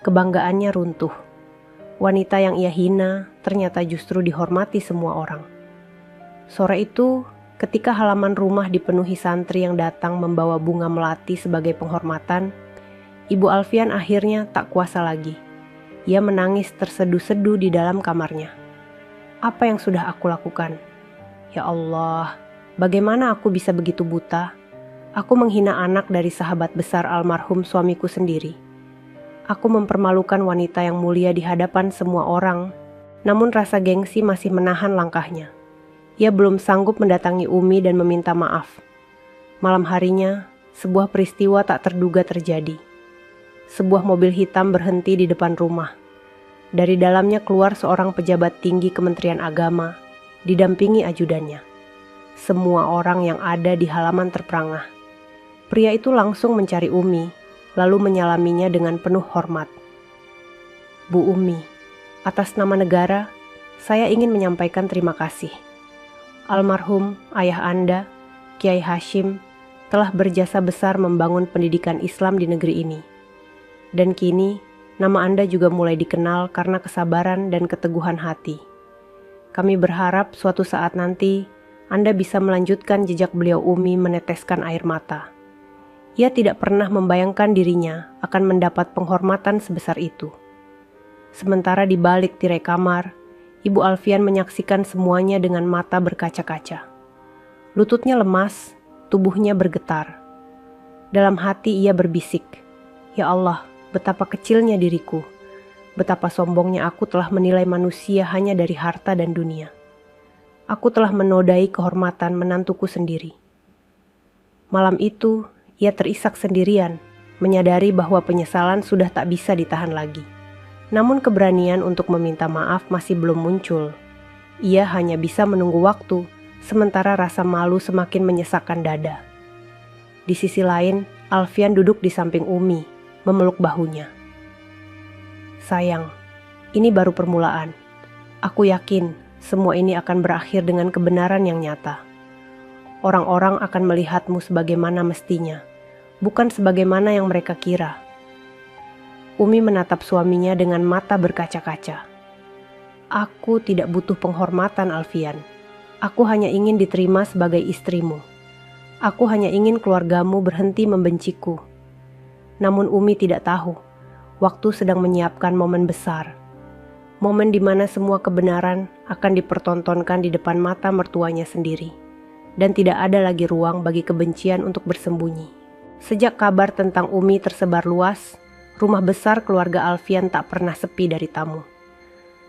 Kebanggaannya runtuh. Wanita yang ia hina ternyata justru dihormati semua orang. Sore itu, ketika halaman rumah dipenuhi santri yang datang membawa bunga melati sebagai penghormatan, Ibu Alfian akhirnya tak kuasa lagi. Ia menangis terseduh-seduh di dalam kamarnya. "Apa yang sudah aku lakukan? Ya Allah, bagaimana aku bisa begitu buta? Aku menghina anak dari sahabat besar almarhum suamiku sendiri. Aku mempermalukan wanita yang mulia di hadapan semua orang, namun rasa gengsi masih menahan langkahnya. Ia belum sanggup mendatangi Umi dan meminta maaf. Malam harinya, sebuah peristiwa tak terduga terjadi. Sebuah mobil hitam berhenti di depan rumah. Dari dalamnya keluar seorang pejabat tinggi Kementerian Agama, didampingi ajudannya. Semua orang yang ada di halaman terperangah. Pria itu langsung mencari Umi, lalu menyalaminya dengan penuh hormat. Bu Umi, atas nama negara, saya ingin menyampaikan terima kasih. Almarhum ayah Anda, Kiai Hashim, telah berjasa besar membangun pendidikan Islam di negeri ini. Dan kini, nama Anda juga mulai dikenal karena kesabaran dan keteguhan hati. Kami berharap suatu saat nanti, Anda bisa melanjutkan jejak beliau Umi meneteskan air mata. Ia tidak pernah membayangkan dirinya akan mendapat penghormatan sebesar itu. Sementara di balik tirai kamar, Ibu Alfian menyaksikan semuanya dengan mata berkaca-kaca. Lututnya lemas, tubuhnya bergetar. Dalam hati ia berbisik, "Ya Allah, betapa kecilnya diriku. Betapa sombongnya aku telah menilai manusia hanya dari harta dan dunia. Aku telah menodai kehormatan menantuku sendiri." Malam itu, ia terisak sendirian, menyadari bahwa penyesalan sudah tak bisa ditahan lagi. Namun keberanian untuk meminta maaf masih belum muncul. Ia hanya bisa menunggu waktu, sementara rasa malu semakin menyesakkan dada. Di sisi lain, Alfian duduk di samping Umi, memeluk bahunya. "Sayang, ini baru permulaan. Aku yakin semua ini akan berakhir dengan kebenaran yang nyata. Orang-orang akan melihatmu sebagaimana mestinya, bukan sebagaimana yang mereka kira." Umi menatap suaminya dengan mata berkaca-kaca. "Aku tidak butuh penghormatan, Alfian. Aku hanya ingin diterima sebagai istrimu. Aku hanya ingin keluargamu berhenti membenciku." Namun Umi tidak tahu, waktu sedang menyiapkan momen besar. Momen di mana semua kebenaran akan dipertontonkan di depan mata mertuanya sendiri. Dan tidak ada lagi ruang bagi kebencian untuk bersembunyi. Sejak kabar tentang Umi tersebar luas, rumah besar keluarga Alfian tak pernah sepi dari tamu.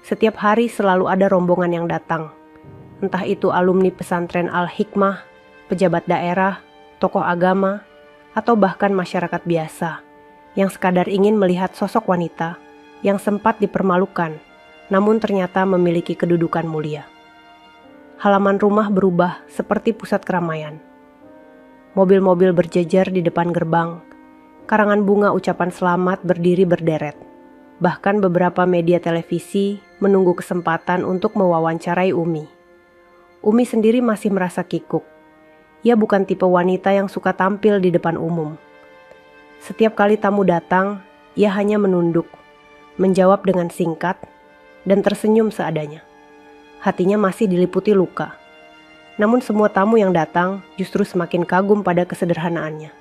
Setiap hari selalu ada rombongan yang datang. Entah itu alumni pesantren Al-Hikmah, pejabat daerah, tokoh agama, atau bahkan masyarakat biasa yang sekadar ingin melihat sosok wanita yang sempat dipermalukan, namun ternyata memiliki kedudukan mulia. Halaman rumah berubah seperti pusat keramaian. Mobil-mobil berjejer di depan gerbang. Karangan bunga ucapan selamat berdiri berderet. Bahkan beberapa media televisi menunggu kesempatan untuk mewawancarai Umi. Umi sendiri masih merasa kikuk. Ia bukan tipe wanita yang suka tampil di depan umum. Setiap kali tamu datang, ia hanya menunduk, menjawab dengan singkat, dan tersenyum seadanya. Hatinya masih diliputi luka. Namun semua tamu yang datang justru semakin kagum pada kesederhanaannya.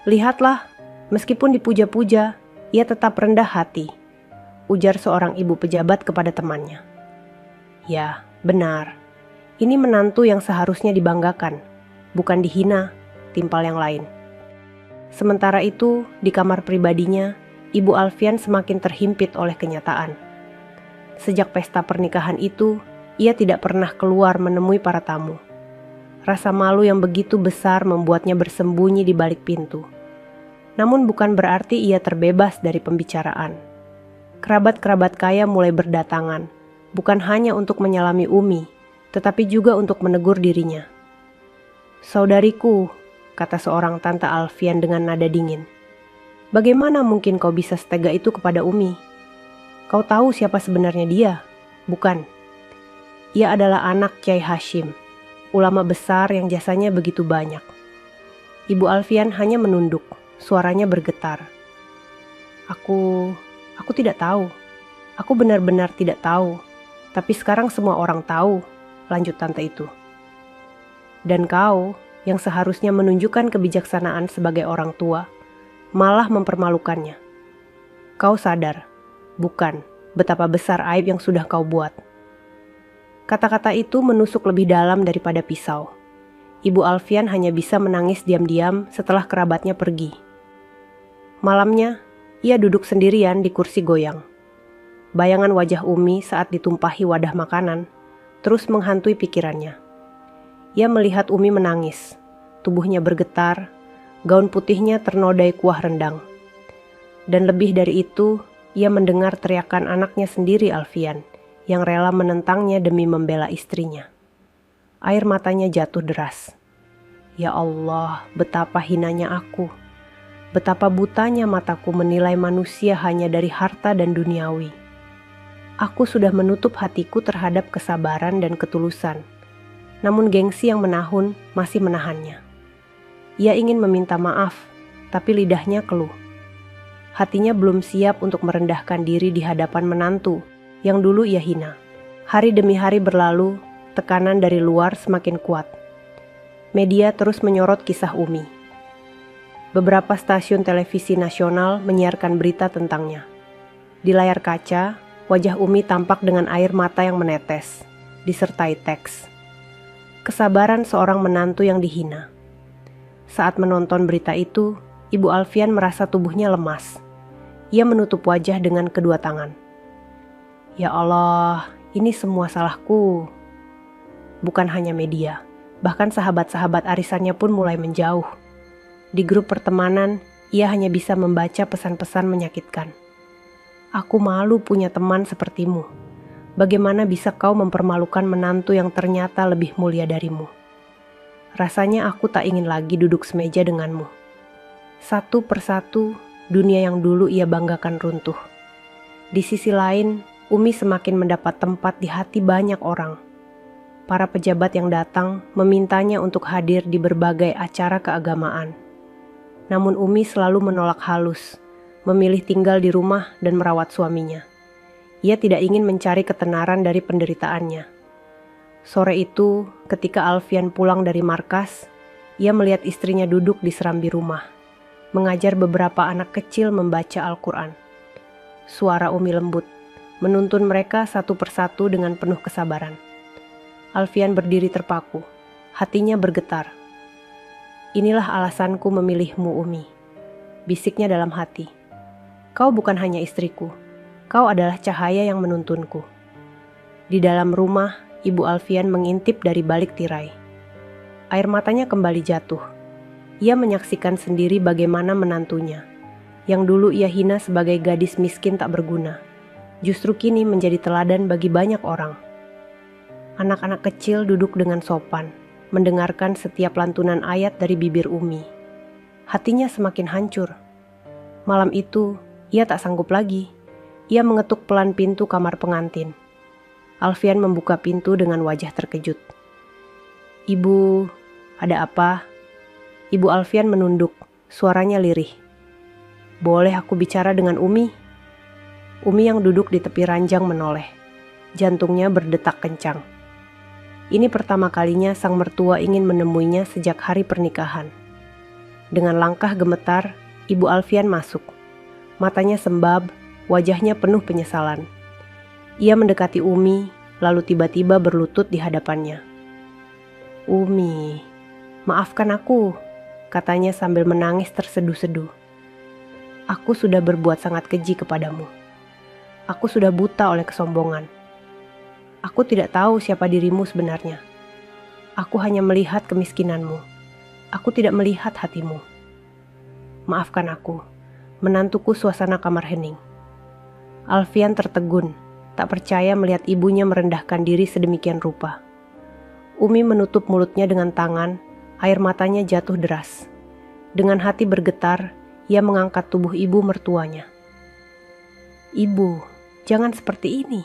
"Lihatlah, meskipun dipuja-puja, ia tetap rendah hati," ujar seorang ibu pejabat kepada temannya. Ya, benar. Ini menantu yang seharusnya dibanggakan, bukan dihina, timpal yang lain. Sementara itu, di kamar pribadinya, Ibu Alfian semakin terhimpit oleh kenyataan. Sejak pesta pernikahan itu, ia tidak pernah keluar menemui para tamu. Rasa malu yang begitu besar membuatnya bersembunyi di balik pintu. Namun bukan berarti ia terbebas dari pembicaraan. Kerabat-kerabat kaya mulai berdatangan, bukan hanya untuk menyalami Umi, tetapi juga untuk menegur dirinya. "Saudariku," kata seorang tante Alfian dengan nada dingin. "Bagaimana mungkin kau bisa setega itu kepada Umi? Kau tahu siapa sebenarnya dia, bukan? Ia adalah anak Kiai Hashim, ulama besar yang jasanya begitu banyak." Ibu Alfian hanya menunduk, suaranya bergetar. Aku tidak tahu. Aku benar-benar tidak tahu. Tapi sekarang semua orang tahu," lanjut tante itu. "Dan kau, yang seharusnya menunjukkan kebijaksanaan sebagai orang tua, malah mempermalukannya. Kau sadar, bukan, betapa besar aib yang sudah kau buat." Kata-kata itu menusuk lebih dalam daripada pisau. Ibu Alfian hanya bisa menangis diam-diam setelah kerabatnya pergi. Malamnya, ia duduk sendirian di kursi goyang. Bayangan wajah Umi saat ditumpahi wadah makanan terus menghantui pikirannya. Ia melihat Umi menangis, tubuhnya bergetar, gaun putihnya ternodai kuah rendang. Dan lebih dari itu, ia mendengar teriakan anaknya sendiri Alfian, yang rela menentangnya demi membela istrinya. Air matanya jatuh deras. Ya Allah, betapa hinanya aku. Betapa butanya mataku menilai manusia hanya dari harta dan duniawi. Aku sudah menutup hatiku terhadap kesabaran dan ketulusan. Namun gengsi yang menahun masih menahannya. Ia ingin meminta maaf, tapi lidahnya keluh. Hatinya belum siap untuk merendahkan diri di hadapan menantu yang dulu ia hina. Hari demi hari berlalu, tekanan dari luar semakin kuat. Media terus menyorot kisah Umi. Beberapa stasiun televisi nasional menyiarkan berita tentangnya. Di layar kaca, wajah Umi tampak dengan air mata yang menetes, disertai teks. Kesabaran seorang menantu yang dihina. Saat menonton berita itu, Ibu Alfian merasa tubuhnya lemas. Ia menutup wajah dengan kedua tangan. Ya Allah, ini semua salahku. Bukan hanya media, bahkan sahabat-sahabat arisannya pun mulai menjauh. Di grup pertemanan, ia hanya bisa membaca pesan-pesan menyakitkan. Aku malu punya teman sepertimu. Bagaimana bisa kau mempermalukan menantu yang ternyata lebih mulia darimu? Rasanya aku tak ingin lagi duduk semeja denganmu. Satu persatu, dunia yang dulu ia banggakan runtuh. Di sisi lain, Umi semakin mendapat tempat di hati banyak orang. Para pejabat yang datang memintanya untuk hadir di berbagai acara keagamaan. Namun Umi selalu menolak halus, memilih tinggal di rumah dan merawat suaminya. Ia tidak ingin mencari ketenaran dari penderitaannya. Sore itu, ketika Alfian pulang dari markas, ia melihat istrinya duduk di serambi rumah, mengajar beberapa anak kecil membaca Al-Quran. Suara Umi lembut, menuntun mereka satu persatu dengan penuh kesabaran. Alfian berdiri terpaku, hatinya bergetar. Inilah alasanku memilihmu, Umi, bisiknya dalam hati. Kau bukan hanya istriku, kau adalah cahaya yang menuntunku. Di dalam rumah, Ibu Alfian mengintip dari balik tirai. Air matanya kembali jatuh. Ia menyaksikan sendiri bagaimana menantunya, yang dulu ia hina sebagai gadis miskin tak berguna, justru kini menjadi teladan bagi banyak orang. Anak-anak kecil duduk dengan sopan, mendengarkan setiap lantunan ayat dari bibir Umi. Hatinya semakin hancur. Malam itu, ia tak sanggup lagi. Ia mengetuk pelan pintu kamar pengantin. Alfian membuka pintu dengan wajah terkejut. Ibu, ada apa? Ibu Alfian menunduk, suaranya lirih. Boleh aku bicara dengan Umi? Umi yang duduk di tepi ranjang menoleh. Jantungnya berdetak kencang. Ini pertama kalinya sang mertua ingin menemuinya sejak hari pernikahan. Dengan langkah gemetar, Ibu Alfian masuk. Matanya sembab, wajahnya penuh penyesalan. Ia mendekati Umi, lalu tiba-tiba berlutut di hadapannya. Umi, maafkan aku, katanya sambil menangis terseduh-seduh. Aku sudah berbuat sangat keji kepadamu. Aku sudah buta oleh kesombongan. Aku tidak tahu siapa dirimu sebenarnya. Aku hanya melihat kemiskinanmu. Aku tidak melihat hatimu. Maafkan aku, menantuku suasana kamar hening. Alfian tertegun, tak percaya melihat ibunya merendahkan diri sedemikian rupa. Umi menutup mulutnya dengan tangan, air matanya jatuh deras. Dengan hati bergetar, ia mengangkat tubuh ibu mertuanya. Ibu, jangan seperti ini.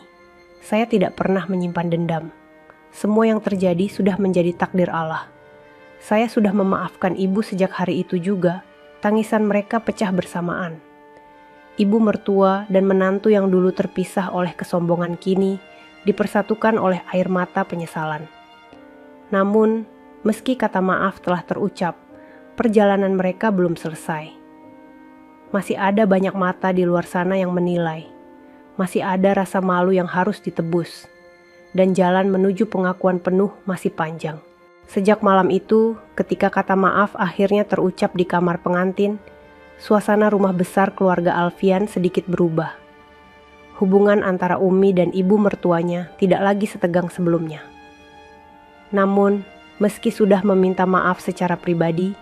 Saya tidak pernah menyimpan dendam. Semua yang terjadi sudah menjadi takdir Allah. Saya sudah memaafkan ibu sejak hari itu juga. Tangisan mereka pecah bersamaan. Ibu mertua dan menantu yang dulu terpisah oleh kesombongan kini dipersatukan oleh air mata penyesalan. Namun, meski kata maaf telah terucap, perjalanan mereka belum selesai. Masih ada banyak mata di luar sana yang menilai. Masih ada rasa malu yang harus ditebus. Dan jalan menuju pengakuan penuh masih panjang. Sejak malam itu, ketika kata maaf akhirnya terucap di kamar pengantin, suasana rumah besar keluarga Alfian sedikit berubah. Hubungan antara Umi dan ibu mertuanya tidak lagi setegang sebelumnya. Namun, meski sudah meminta maaf secara pribadi,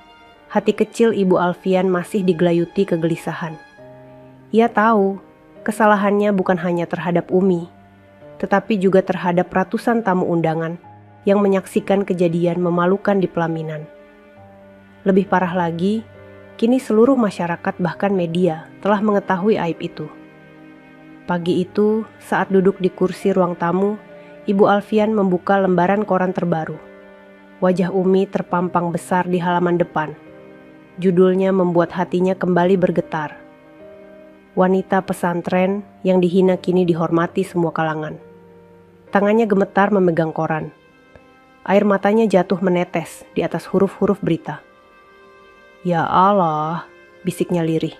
hati kecil ibu Alfian masih digelayuti kegelisahan. Ia tahu, kesalahannya bukan hanya terhadap Umi, tetapi juga terhadap ratusan tamu undangan yang menyaksikan kejadian memalukan di pelaminan. Lebih parah lagi, Kini seluruh masyarakat bahkan media telah mengetahui aib itu. Pagi itu, saat duduk di kursi ruang tamu, Ibu Alfian membuka lembaran koran terbaru. Wajah Umi terpampang besar di halaman depan. Judulnya membuat hatinya kembali bergetar. Wanita pesantren yang dihina kini dihormati semua kalangan. Tangannya gemetar memegang koran. Air matanya jatuh menetes di atas huruf-huruf berita. Ya Allah, bisiknya lirih.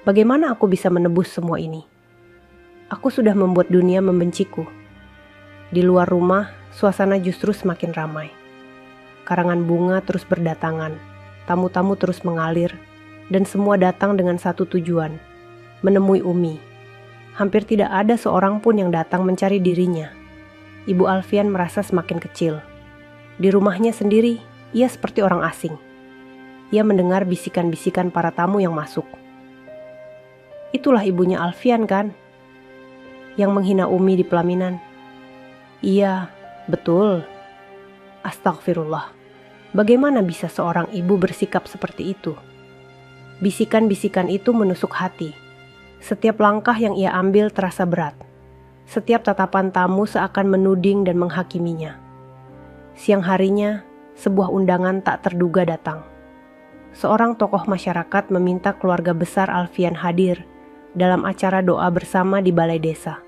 Bagaimana aku bisa menebus semua ini? Aku sudah membuat dunia membenciku. Di luar rumah, suasana justru semakin ramai. Karangan bunga terus berdatangan, tamu-tamu terus mengalir, dan semua datang dengan satu tujuan, menemui Umi. Hampir tidak ada seorang pun yang datang mencari dirinya. Ibu Alfian merasa semakin kecil. Di rumahnya sendiri, ia seperti orang asing. Ia mendengar bisikan-bisikan para tamu yang masuk. Itulah ibunya Alfian kan? Yang menghina Umi di pelaminan. Iya, betul. Astagfirullah. Bagaimana bisa seorang ibu bersikap seperti itu? Bisikan-bisikan itu menusuk hati. Setiap langkah yang ia ambil terasa berat. Setiap tatapan tamu seakan menuding dan menghakiminya. Siang harinya, sebuah undangan tak terduga datang. Seorang tokoh masyarakat meminta keluarga besar Alfian hadir dalam acara doa bersama di balai desa.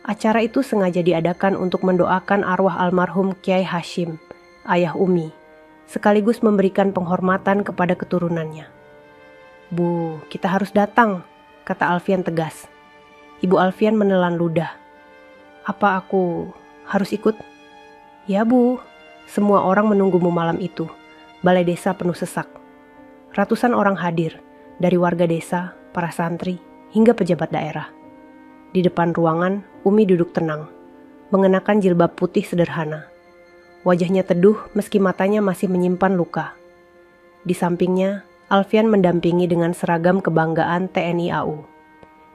Acara itu sengaja diadakan untuk mendoakan arwah almarhum Kiai Hashim, ayah Umi, sekaligus memberikan penghormatan kepada keturunannya. Bu, kita harus datang, kata Alfian tegas. Ibu Alfian menelan ludah. Apa aku harus ikut? Ya Bu, semua orang menunggumu malam itu. Balai desa penuh sesak. Ratusan orang hadir, dari warga desa, para santri, hingga pejabat daerah. Di depan ruangan, Umi duduk tenang, mengenakan jilbab putih sederhana. Wajahnya teduh meski matanya masih menyimpan luka. Di sampingnya, Alfian mendampingi dengan seragam kebanggaan TNI AU.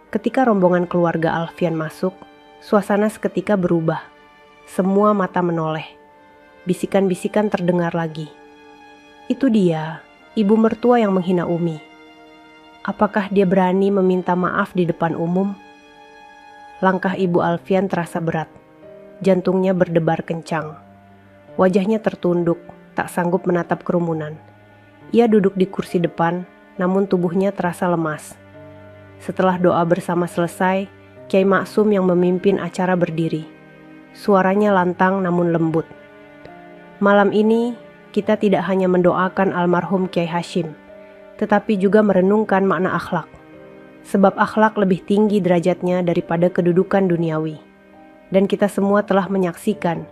Ketika rombongan keluarga Alfian masuk, suasana seketika berubah. Semua mata menoleh. Bisikan-bisikan terdengar lagi. Itu dia, ibu mertua yang menghina Umi. Apakah dia berani meminta maaf di depan umum? Langkah Ibu Alfian terasa berat. Jantungnya berdebar kencang. Wajahnya tertunduk, tak sanggup menatap kerumunan. Ia duduk di kursi depan, namun tubuhnya terasa lemas. Setelah doa bersama selesai, Kiai Maksum yang memimpin acara berdiri. Suaranya lantang namun lembut. Malam ini, kita tidak hanya mendoakan almarhum Kiai Hashim, tetapi juga merenungkan makna akhlak. Sebab akhlak lebih tinggi derajatnya daripada kedudukan duniawi. Dan kita semua telah menyaksikan,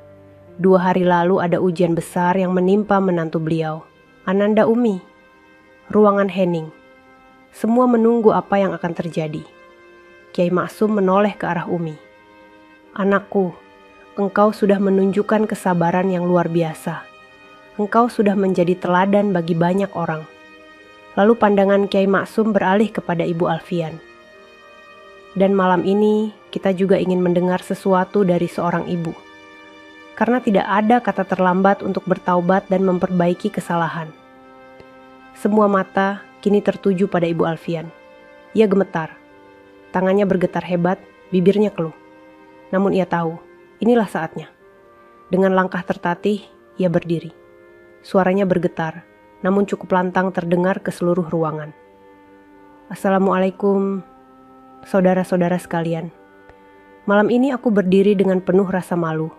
2 hari lalu ada ujian besar yang menimpa menantu beliau, Ananda Umi. Ruangan hening. Semua menunggu apa yang akan terjadi. Kiai Maksum menoleh ke arah Umi. Anakku, engkau sudah menunjukkan kesabaran yang luar biasa. Engkau sudah menjadi teladan bagi banyak orang. Lalu pandangan Kiai Maksum beralih kepada Ibu Alfian. Dan malam ini kita juga ingin mendengar sesuatu dari seorang ibu. Karena tidak ada kata terlambat untuk bertaubat dan memperbaiki kesalahan. Semua mata kini tertuju pada Ibu Alfian. Ia gemetar. Tangannya bergetar hebat, bibirnya keluh. Namun ia tahu, inilah saatnya. Dengan langkah tertatih, ia berdiri. Suaranya bergetar, namun cukup lantang terdengar ke seluruh ruangan. Assalamualaikum, saudara-saudara sekalian. Malam ini aku berdiri dengan penuh rasa malu.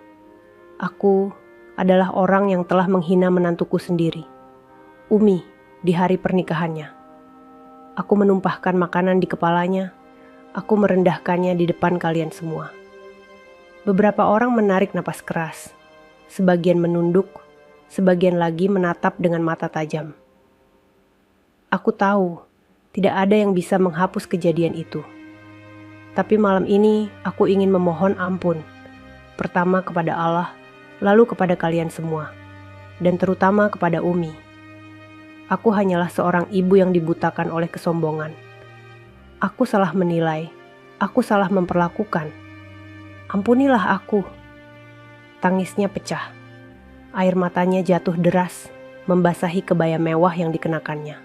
Aku adalah orang yang telah menghina menantuku sendiri, Umi, di hari pernikahannya. Aku menumpahkan makanan di kepalanya, aku merendahkannya di depan kalian semua. Beberapa orang menarik napas keras, sebagian menunduk, sebagian lagi menatap dengan mata tajam. Aku tahu, tidak ada yang bisa menghapus kejadian itu. Tapi malam ini aku ingin memohon ampun. Pertama kepada Allah, lalu kepada kalian semua. Dan terutama kepada Umi. Aku hanyalah seorang ibu yang dibutakan oleh kesombongan. Aku salah menilai, aku salah memperlakukan. Ampunilah aku. Tangisnya pecah. Air matanya jatuh deras, membasahi kebaya mewah yang dikenakannya.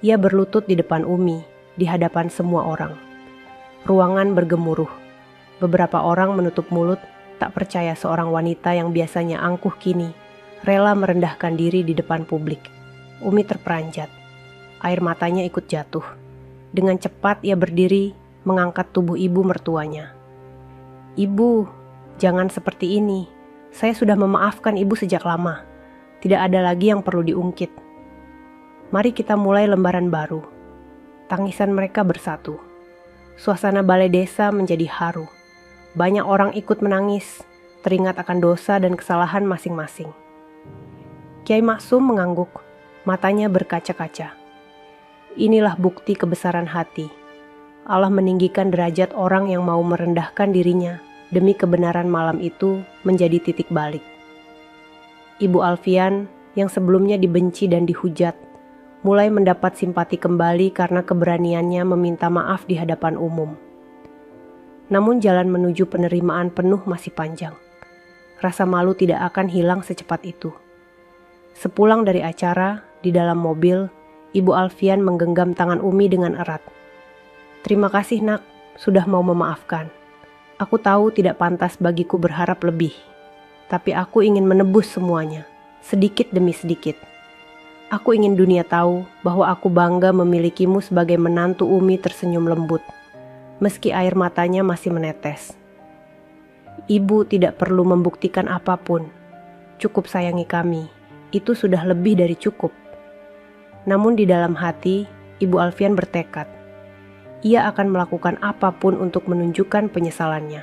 Ia berlutut di depan Umi, di hadapan semua orang. Ruangan bergemuruh. Beberapa orang menutup mulut, tak percaya seorang wanita yang biasanya angkuh kini rela merendahkan diri di depan publik. Umi terperanjat. Air matanya ikut jatuh. Dengan cepat ia berdiri, mengangkat tubuh ibu mertuanya. "Ibu, jangan seperti ini. Saya sudah memaafkan ibu sejak lama. Tidak ada lagi yang perlu diungkit. Mari kita mulai lembaran baru." Tangisan mereka bersatu. Suasana balai desa menjadi haru. Banyak orang ikut menangis, teringat akan dosa dan kesalahan masing-masing. Kiai Maksum mengangguk, matanya berkaca-kaca. Inilah bukti kebesaran hati. Allah meninggikan derajat orang yang mau merendahkan dirinya demi kebenaran malam itu menjadi titik balik. Ibu Alfian yang sebelumnya dibenci dan dihujat, mulai mendapat simpati kembali karena keberaniannya meminta maaf di hadapan umum. Namun jalan menuju penerimaan penuh masih panjang. Rasa malu tidak akan hilang secepat itu. Sepulang dari acara, di dalam mobil, Ibu Alfian menggenggam tangan Umi dengan erat. "Terima kasih nak, sudah mau memaafkan. Aku tahu tidak pantas bagiku berharap lebih. Tapi aku ingin menebus semuanya, sedikit demi sedikit. Aku ingin dunia tahu bahwa aku bangga memilikimu sebagai menantu." Umi tersenyum lembut, meski air matanya masih menetes. "Ibu tidak perlu membuktikan apapun. Cukup sayangi kami, itu sudah lebih dari cukup." Namun di dalam hati, Ibu Alfian bertekad. Ia akan melakukan apapun untuk menunjukkan penyesalannya.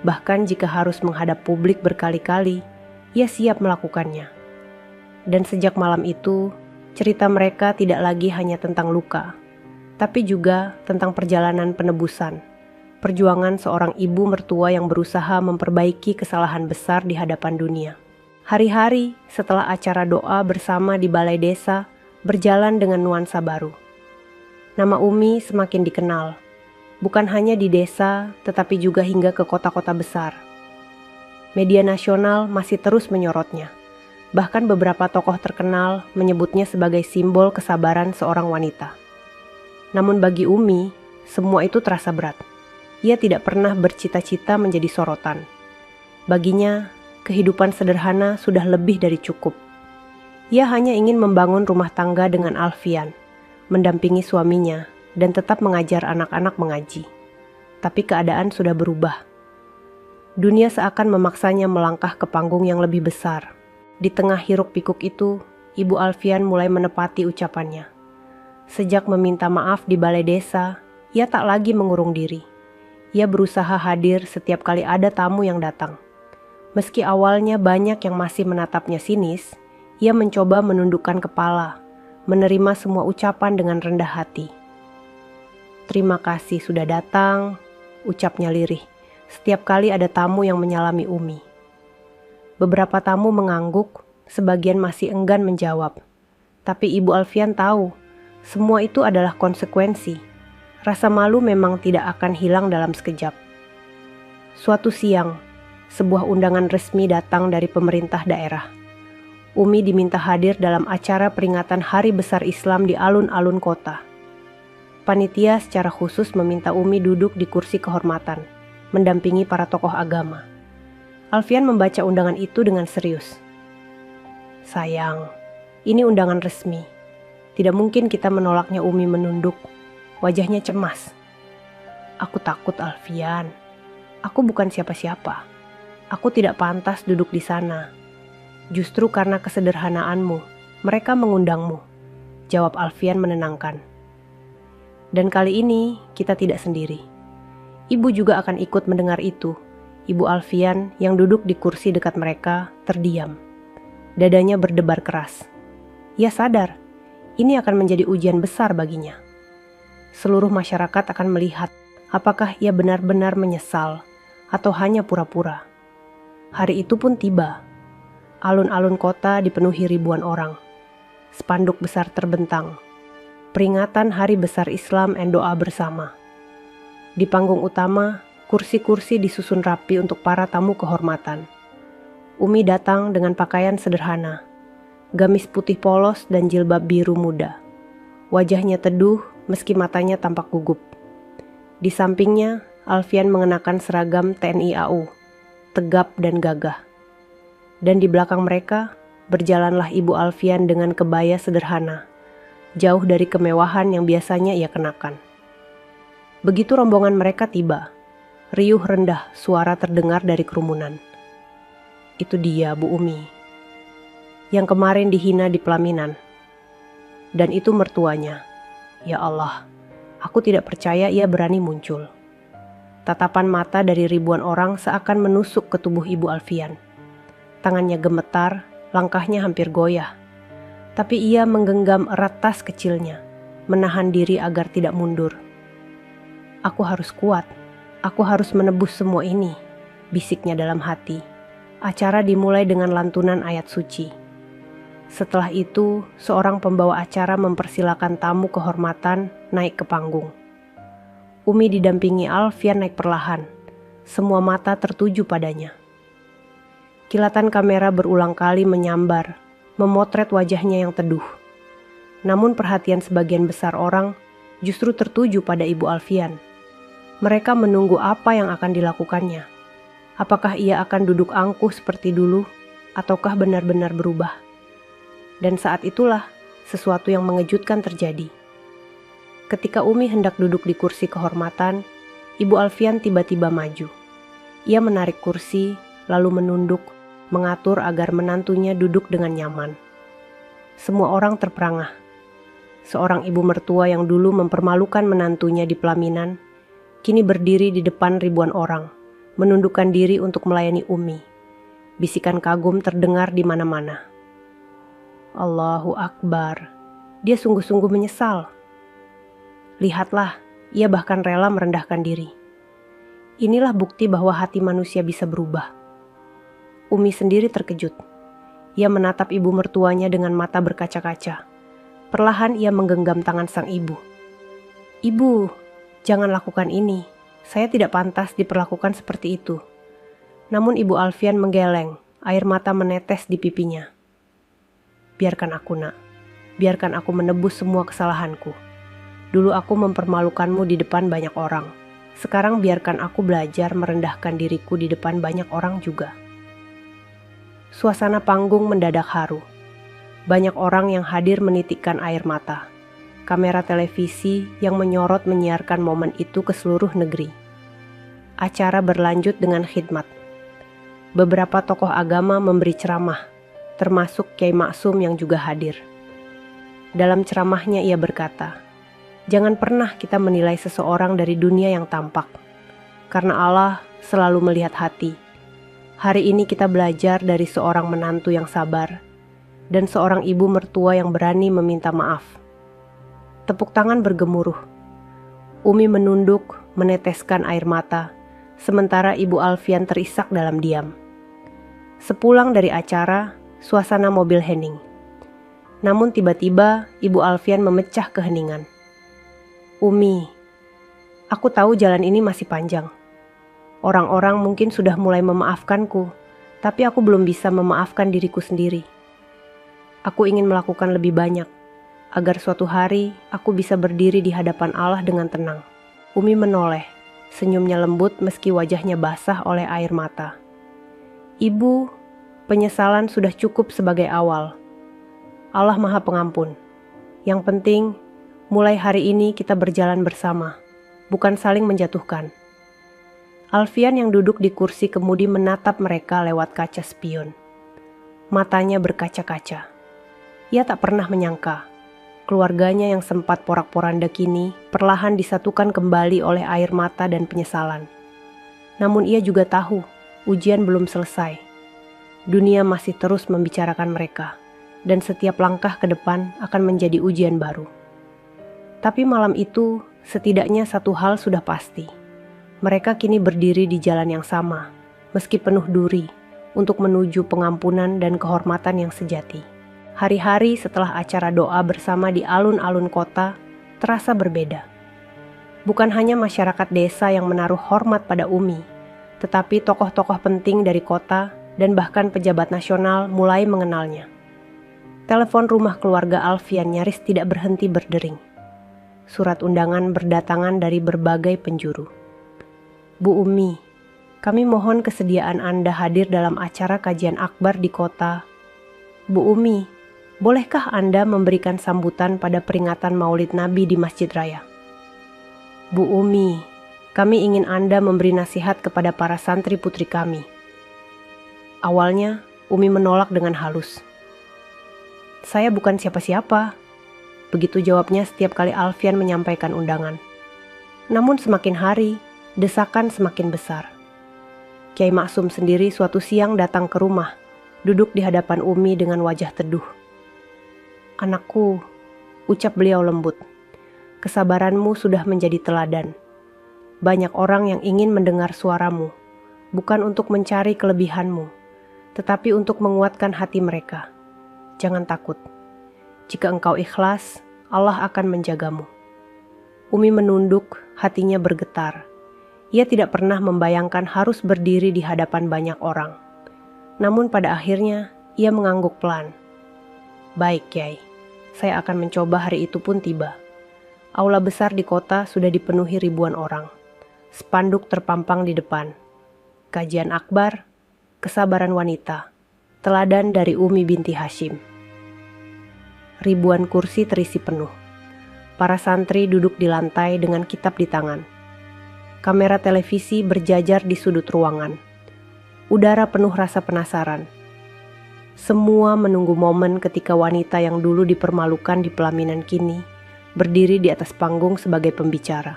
Bahkan jika harus menghadap publik berkali-kali, ia siap melakukannya. Dan sejak malam itu, cerita mereka tidak lagi hanya tentang luka, tapi juga tentang perjalanan penebusan, perjuangan seorang ibu mertua yang berusaha memperbaiki kesalahan besar di hadapan dunia. Hari-hari setelah acara doa bersama di balai desa berjalan dengan nuansa baru. Nama Umi semakin dikenal, bukan hanya di desa tetapi juga hingga ke kota-kota besar. Media nasional masih terus menyorotnya. Bahkan beberapa tokoh terkenal menyebutnya sebagai simbol kesabaran seorang wanita. Namun bagi Umi, semua itu terasa berat. Ia tidak pernah bercita-cita menjadi sorotan. Baginya, kehidupan sederhana sudah lebih dari cukup. Ia hanya ingin membangun rumah tangga dengan Alfian, mendampingi suaminya, dan tetap mengajar anak-anak mengaji. Tapi keadaan sudah berubah. Dunia seakan memaksanya melangkah ke panggung yang lebih besar. Di tengah hiruk-pikuk itu, Ibu Alfian mulai menepati ucapannya. Sejak meminta maaf di balai desa, ia tak lagi mengurung diri. Ia berusaha hadir setiap kali ada tamu yang datang. Meski awalnya banyak yang masih menatapnya sinis, ia mencoba menundukkan kepala, menerima semua ucapan dengan rendah hati. "Terima kasih sudah datang," ucapnya lirih, setiap kali ada tamu yang menyalami Umi. Beberapa tamu mengangguk, sebagian masih enggan menjawab. Tapi Ibu Alfian tahu, semua itu adalah konsekuensi. Rasa malu memang tidak akan hilang dalam sekejap. Suatu siang, sebuah undangan resmi datang dari pemerintah daerah. Umi diminta hadir dalam acara peringatan Hari Besar Islam di alun-alun kota. Panitia secara khusus meminta Umi duduk di kursi kehormatan, mendampingi para tokoh agama. Alfian membaca undangan itu dengan serius. "Sayang, ini undangan resmi. Tidak mungkin kita menolaknya." Umi menunduk, wajahnya cemas. "Aku takut Alfian. Aku bukan siapa-siapa. Aku tidak pantas duduk di sana. Justru karena kesederhanaanmu, mereka mengundangmu," jawab Alfian menenangkan. "Dan kali ini kita tidak sendiri. Ibu juga akan ikut mendengar itu." Ibu Alfian yang duduk di kursi dekat mereka terdiam. Dadanya berdebar keras. Ia sadar, ini akan menjadi ujian besar baginya. Seluruh masyarakat akan melihat apakah ia benar-benar menyesal atau hanya pura-pura. Hari itu pun tiba. Alun-alun kota dipenuhi ribuan orang. Spanduk besar terbentang. Peringatan Hari Besar Islam dan doa bersama. Di panggung utama, kursi-kursi disusun rapi untuk para tamu kehormatan. Umi datang dengan pakaian sederhana, gamis putih polos dan jilbab biru muda. Wajahnya teduh meski matanya tampak gugup. Di sampingnya, Alfian mengenakan seragam TNI AU, tegap dan gagah. Dan di belakang mereka, berjalanlah Ibu Alfian dengan kebaya sederhana, jauh dari kemewahan yang biasanya ia kenakan. Begitu rombongan mereka tiba, riuh rendah suara terdengar dari kerumunan. Itu dia Bu Umi, yang kemarin dihina di pelaminan. Dan itu mertuanya. Ya Allah, aku tidak percaya ia berani muncul. Tatapan mata dari ribuan orang seakan menusuk ke tubuh Ibu Alfian. Tangannya gemetar, langkahnya hampir goyah. Tapi ia menggenggam erat tas kecilnya, menahan diri agar tidak mundur. Aku harus kuat, aku harus menebus semua ini, bisiknya dalam hati. Acara dimulai dengan lantunan ayat suci. Setelah itu, seorang pembawa acara mempersilakan tamu kehormatan naik ke panggung. Umi didampingi Alfian naik perlahan. Semua mata tertuju padanya. Kilatan kamera berulang kali menyambar, memotret wajahnya yang teduh. Namun perhatian sebagian besar orang justru tertuju pada Ibu Alfian. Mereka menunggu apa yang akan dilakukannya. Apakah ia akan duduk angkuh seperti dulu, ataukah benar-benar berubah? Dan saat itulah sesuatu yang mengejutkan terjadi. Ketika Umi hendak duduk di kursi kehormatan, Ibu Alfian tiba-tiba maju. Ia menarik kursi, lalu menunduk, mengatur agar menantunya duduk dengan nyaman. Semua orang terperangah. Seorang ibu mertua yang dulu mempermalukan menantunya di pelaminan, kini berdiri di depan ribuan orang, menundukkan diri untuk melayani Umi. Bisikan kagum terdengar di mana-mana. Allahu Akbar, dia sungguh-sungguh menyesal. Lihatlah, ia bahkan rela merendahkan diri. Inilah bukti bahwa hati manusia bisa berubah. Umi sendiri terkejut. Ia menatap ibu mertuanya dengan mata berkaca-kaca. Perlahan ia menggenggam tangan sang ibu. Ibu, jangan lakukan ini. Saya tidak pantas diperlakukan seperti itu. Namun Ibu Alfian menggeleng, air mata menetes di pipinya. Biarkan aku, Nak. Biarkan aku menebus semua kesalahanku. Dulu aku mempermalukanmu di depan banyak orang. Sekarang biarkan aku belajar merendahkan diriku di depan banyak orang juga. Suasana panggung mendadak haru. Banyak orang yang hadir menitikkan air mata. Kamera televisi yang menyorot menyiarkan momen itu ke seluruh negeri. Acara berlanjut dengan khidmat. Beberapa tokoh agama memberi ceramah, termasuk Kiai Maksum yang juga hadir. Dalam ceramahnya ia berkata, jangan pernah kita menilai seseorang dari dunia yang tampak, karena Allah selalu melihat hati. Hari ini kita belajar dari seorang menantu yang sabar, dan seorang ibu mertua yang berani meminta maaf. Tepuk tangan bergemuruh. Umi menunduk, meneteskan air mata, sementara Ibu Alfian terisak dalam diam. Sepulang dari acara, suasana mobil hening. Namun tiba-tiba Ibu Alfian memecah keheningan. Umi, aku tahu jalan ini masih panjang. Orang-orang mungkin sudah mulai memaafkanku, tapi aku belum bisa memaafkan diriku sendiri. Aku ingin melakukan lebih banyak, agar suatu hari aku bisa berdiri di hadapan Allah dengan tenang. Umi menoleh, senyumnya lembut meski wajahnya basah oleh air mata. Ibu, penyesalan sudah cukup sebagai awal. Allah Maha Pengampun. Yang penting, mulai hari ini kita berjalan bersama, bukan saling menjatuhkan. Alfian yang duduk di kursi kemudi menatap mereka lewat kaca spion. Matanya berkaca-kaca. Ia tak pernah menyangka, keluarganya yang sempat porak-poranda kini perlahan disatukan kembali oleh air mata dan penyesalan. Namun ia juga tahu, ujian belum selesai. Dunia masih terus membicarakan mereka, dan setiap langkah ke depan akan menjadi ujian baru. Tapi malam itu, setidaknya satu hal sudah pasti. Mereka kini berdiri di jalan yang sama, meski penuh duri, untuk menuju pengampunan dan kehormatan yang sejati. Hari-hari setelah acara doa bersama di alun-alun kota, terasa berbeda. Bukan hanya masyarakat desa yang menaruh hormat pada Umi, tetapi tokoh-tokoh penting dari kota dan bahkan pejabat nasional mulai mengenalnya. Telepon rumah keluarga Alfian nyaris tidak berhenti berdering. Surat undangan berdatangan dari berbagai penjuru. Bu Umi, kami mohon kesediaan Anda hadir dalam acara kajian akbar di kota. Bu Umi, bolehkah Anda memberikan sambutan pada peringatan Maulid Nabi di Masjid Raya? Bu Umi, kami ingin Anda memberi nasihat kepada para santri putri kami. Awalnya, Umi menolak dengan halus. Saya bukan siapa-siapa. Begitu jawabnya setiap kali Alfian menyampaikan undangan. Namun semakin hari, desakan semakin besar. Kiai Maksum sendiri suatu siang datang ke rumah, duduk di hadapan Umi dengan wajah teduh. Anakku, ucap beliau lembut, kesabaranmu sudah menjadi teladan. Banyak orang yang ingin mendengar suaramu, bukan untuk mencari kelebihanmu, tetapi untuk menguatkan hati mereka. Jangan takut. Jika engkau ikhlas, Allah akan menjagamu. Umi menunduk, hatinya bergetar. Ia tidak pernah membayangkan harus berdiri di hadapan banyak orang. Namun pada akhirnya, ia mengangguk pelan. Baik, Kiai. Saya akan mencoba. Hari itu pun tiba. Aula besar di kota sudah dipenuhi ribuan orang. Spanduk terpampang di depan. Kajian akbar, kesabaran wanita. Teladan dari Umi binti Hashim. Ribuan kursi terisi penuh. Para santri duduk di lantai dengan kitab di tangan. Kamera televisi berjajar di sudut ruangan. Udara penuh rasa penasaran. Semua menunggu momen ketika wanita yang dulu dipermalukan di pelaminan kini berdiri di atas panggung sebagai pembicara.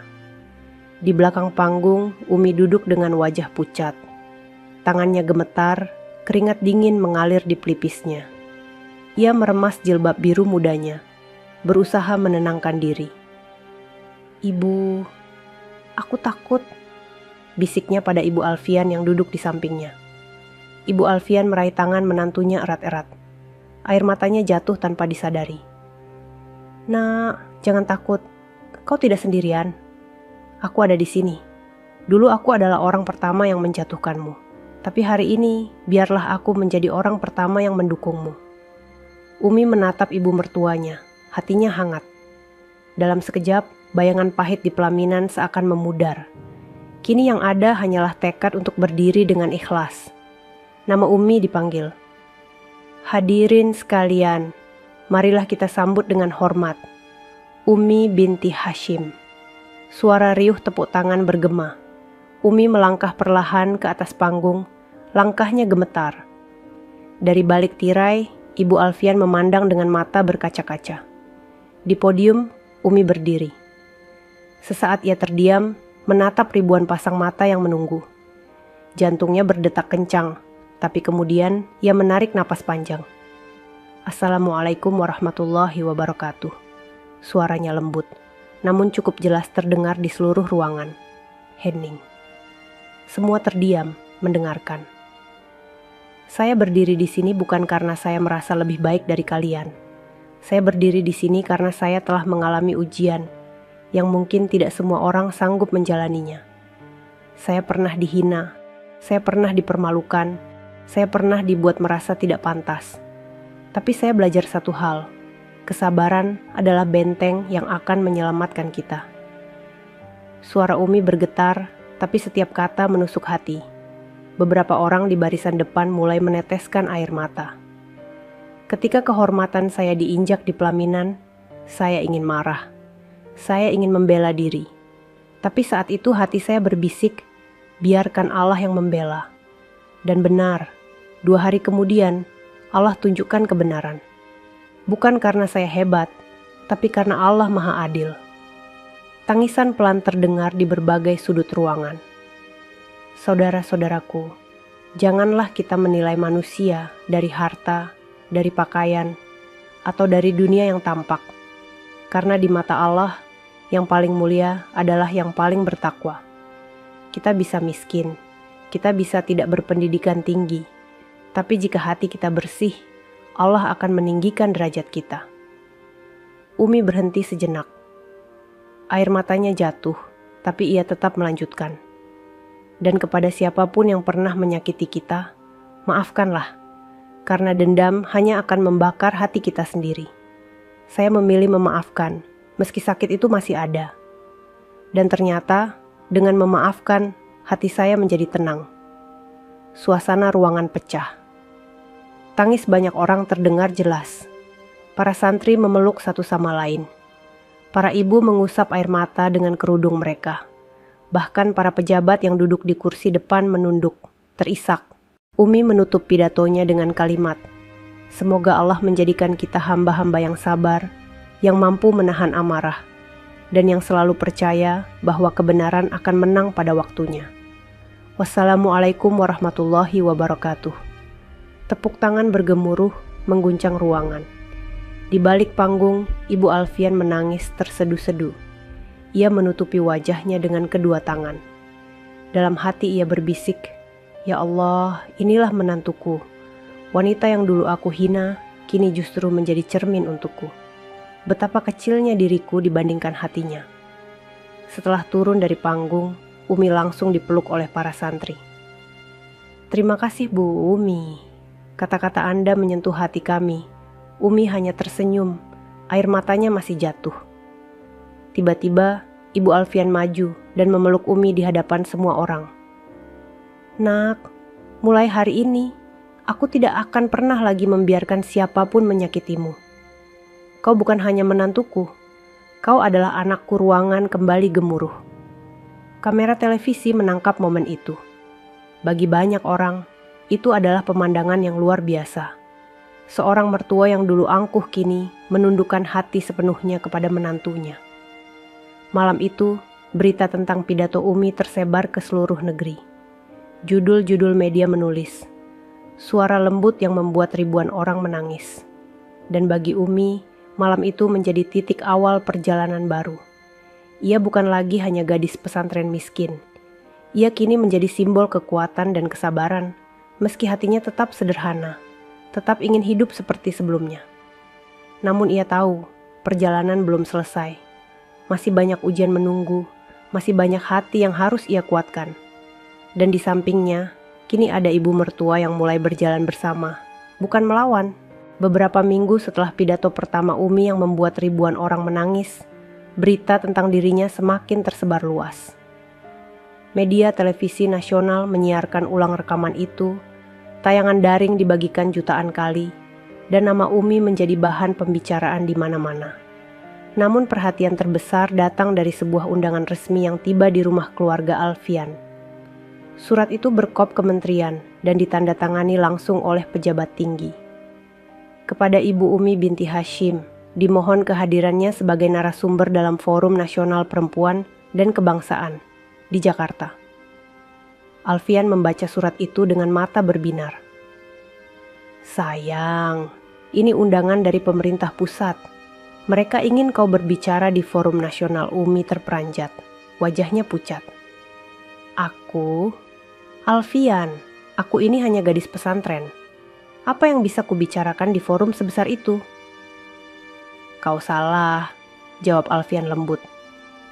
Di belakang panggung, Umi duduk dengan wajah pucat. Tangannya gemetar, keringat dingin mengalir di pelipisnya. Ia meremas jilbab biru mudanya, berusaha menenangkan diri. Ibu, aku takut, bisiknya pada Ibu Alfian yang duduk di sampingnya. Ibu Alfian meraih tangan menantunya erat-erat. Air matanya jatuh tanpa disadari. Nak, jangan takut, kau tidak sendirian. Aku ada di sini. Dulu aku adalah orang pertama yang menjatuhkanmu. Tapi hari ini, biarlah aku menjadi orang pertama yang mendukungmu. Umi menatap ibu mertuanya, hatinya hangat. Dalam sekejap, bayangan pahit di pelaminan seakan memudar. Kini yang ada hanyalah tekad untuk berdiri dengan ikhlas. Nama Umi dipanggil. Hadirin sekalian, marilah kita sambut dengan hormat. Umi binti Hashim. Suara riuh tepuk tangan bergema. Umi melangkah perlahan ke atas panggung, langkahnya gemetar. Dari balik tirai, Ibu Alfian memandang dengan mata berkaca-kaca. Di podium, Umi berdiri. Sesaat ia terdiam, menatap ribuan pasang mata yang menunggu. Jantungnya berdetak kencang, tapi kemudian ia menarik napas panjang. Assalamualaikum warahmatullahi wabarakatuh. Suaranya lembut, namun cukup jelas terdengar di seluruh ruangan. Hening. Semua terdiam, mendengarkan. Saya berdiri di sini bukan karena saya merasa lebih baik dari kalian. Saya berdiri di sini karena saya telah mengalami ujian yang mungkin tidak semua orang sanggup menjalaninya. Saya pernah dihina, saya pernah dipermalukan, saya pernah dibuat merasa tidak pantas. Tapi saya belajar satu hal, kesabaran adalah benteng yang akan menyelamatkan kita. Suara Umi bergetar, tapi setiap kata menusuk hati. Beberapa orang di barisan depan mulai meneteskan air mata. Ketika kehormatan saya diinjak di pelaminan, saya ingin marah. Saya ingin membela diri. Tapi saat itu hati saya berbisik, biarkan Allah yang membela. Dan benar, 2 hari kemudian, Allah tunjukkan kebenaran. Bukan karena saya hebat, tapi karena Allah Maha Adil. Tangisan pelan terdengar di berbagai sudut ruangan. Saudara-saudaraku, janganlah kita menilai manusia dari harta, dari pakaian, atau dari dunia yang tampak. Karena di mata Allah, yang paling mulia adalah yang paling bertakwa. Kita bisa miskin, kita bisa tidak berpendidikan tinggi, tapi jika hati kita bersih, Allah akan meninggikan derajat kita. Umi berhenti sejenak. Air matanya jatuh, tapi ia tetap melanjutkan. Dan kepada siapapun yang pernah menyakiti kita, maafkanlah. karena dendam hanya akan membakar hati kita sendiri. Saya memilih memaafkan, meski sakit itu masih ada. Dan ternyata, dengan memaafkan, hati saya menjadi tenang. Suasana ruangan pecah. Tangis banyak orang terdengar jelas. Para santri memeluk satu sama lain. Para ibu mengusap air mata dengan kerudung mereka. Bahkan para pejabat yang duduk di kursi depan menunduk, terisak. Umi menutup pidatonya dengan kalimat, "Semoga Allah menjadikan kita hamba-hamba yang sabar, yang mampu menahan amarah, dan yang selalu percaya bahwa kebenaran akan menang pada waktunya. Wassalamualaikum warahmatullahi wabarakatuh." Tepuk tangan bergemuruh mengguncang ruangan. Di balik panggung, Ibu Alfian menangis tersedu-sedu. Ia menutupi wajahnya dengan kedua tangan. Dalam hati ia berbisik, "Ya Allah, inilah menantuku. Wanita yang dulu aku hina, kini justru menjadi cermin untukku. Betapa kecilnya diriku dibandingkan hatinya." Setelah turun dari panggung, Umi langsung dipeluk oleh para santri. "Terima kasih Bu Umi. Kata-kata Anda menyentuh hati kami." Umi hanya tersenyum, air matanya masih jatuh. Tiba-tiba, Ibu Alfian maju dan memeluk Umi di hadapan semua orang. "Nak, mulai hari ini, aku tidak akan pernah lagi membiarkan siapapun menyakitimu. Kau bukan hanya menantuku, kau adalah anakku." Ruangan kembali gemuruh. Kamera televisi menangkap momen itu. Bagi banyak orang, itu adalah pemandangan yang luar biasa. Seorang mertua yang dulu angkuh kini menundukkan hati sepenuhnya kepada menantunya. Malam itu, berita tentang pidato Umi tersebar ke seluruh negeri. Judul-judul media menulis, "Suara lembut yang membuat ribuan orang menangis." Dan bagi Umi, malam itu menjadi titik awal perjalanan baru. Ia bukan lagi hanya gadis pesantren miskin. Ia kini menjadi simbol kekuatan dan kesabaran, meski hatinya tetap sederhana, tetap ingin hidup seperti sebelumnya. Namun ia tahu, perjalanan belum selesai. Masih banyak ujian menunggu, masih banyak hati yang harus ia kuatkan. Dan di sampingnya, kini ada ibu mertua yang mulai berjalan bersama, bukan melawan. Beberapa minggu setelah pidato pertama Umi yang membuat ribuan orang menangis, berita tentang dirinya semakin tersebar luas. Media televisi nasional menyiarkan ulang rekaman itu, tayangan daring dibagikan jutaan kali, dan nama Umi menjadi bahan pembicaraan di mana-mana. Namun perhatian terbesar datang dari sebuah undangan resmi yang tiba di rumah keluarga Alfian. Surat itu berkop kementerian dan ditandatangani langsung oleh pejabat tinggi. Kepada Ibu Umi binti Hashim, dimohon kehadirannya sebagai narasumber dalam Forum Nasional Perempuan dan Kebangsaan di Jakarta. Alfian membaca surat itu dengan mata berbinar. "Sayang, ini undangan dari pemerintah pusat. Mereka ingin kau berbicara di Forum Nasional." Umi terperanjat, wajahnya pucat. "Aku, Alfian, aku ini hanya gadis pesantren. Apa yang bisa kubicarakan di forum sebesar itu?" "Kau salah," jawab Alfian lembut.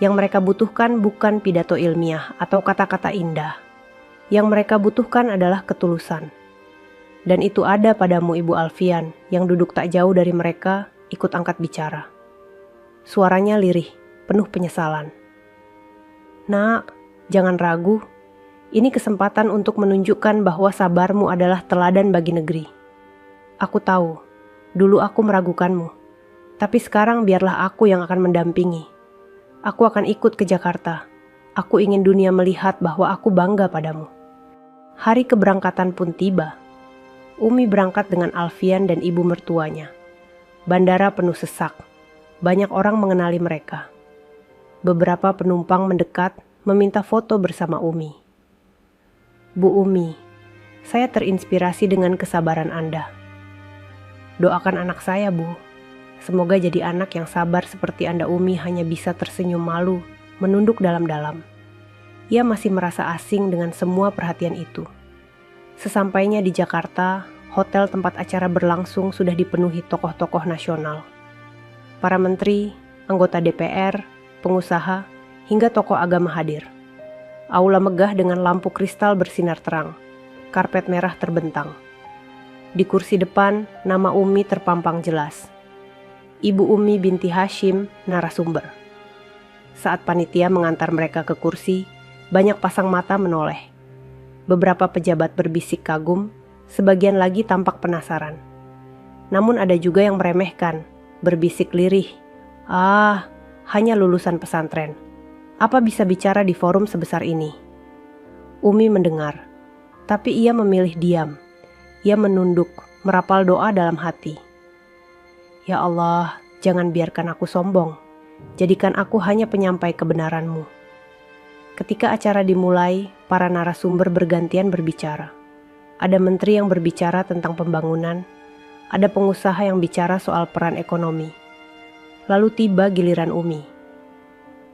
"Yang mereka butuhkan bukan pidato ilmiah atau kata-kata indah. Yang mereka butuhkan adalah ketulusan. Dan itu ada padamu Ibu Alfian yang duduk tak jauh dari mereka ikut angkat bicara." Suaranya lirih, penuh penyesalan. "Nak, jangan ragu. Ini kesempatan untuk menunjukkan bahwa sabarmu adalah teladan bagi negeri. Aku tahu, dulu aku meragukanmu. Tapi sekarang biarlah aku yang akan mendampingi. Aku akan ikut ke Jakarta. Aku ingin dunia melihat bahwa aku bangga padamu." Hari keberangkatan pun tiba. Umi berangkat dengan Alfian dan ibu mertuanya. Bandara penuh sesak. Banyak orang mengenali mereka. Beberapa penumpang mendekat meminta foto bersama Umi. "Bu Umi, saya terinspirasi dengan kesabaran Anda. Doakan anak saya, Bu. Semoga jadi anak yang sabar seperti Anda." Umi hanya bisa tersenyum malu, menunduk dalam-dalam. Ia masih merasa asing dengan semua perhatian itu. Sesampainya di Jakarta, hotel tempat acara berlangsung sudah dipenuhi tokoh-tokoh nasional. Para menteri, anggota DPR, pengusaha, hingga tokoh agama hadir. Aula megah dengan lampu kristal bersinar terang, karpet merah terbentang. Di kursi depan, nama Umi terpampang jelas. Ibu Umi binti Hashim, narasumber. Saat panitia mengantar mereka ke kursi, banyak pasang mata menoleh. Beberapa pejabat berbisik kagum, sebagian lagi tampak penasaran. Namun ada juga yang meremehkan, berbisik lirih. Hanya lulusan pesantren. Apa bisa bicara di forum sebesar ini? Umi mendengar, tapi ia memilih diam. Ia menunduk, merapal doa dalam hati. Ya Allah, jangan biarkan aku sombong. Jadikan aku hanya penyampai kebenaran-Mu. Ketika acara dimulai, para narasumber bergantian berbicara. Ada menteri yang berbicara tentang pembangunan, ada pengusaha yang bicara soal peran ekonomi. Lalu tiba giliran Umi.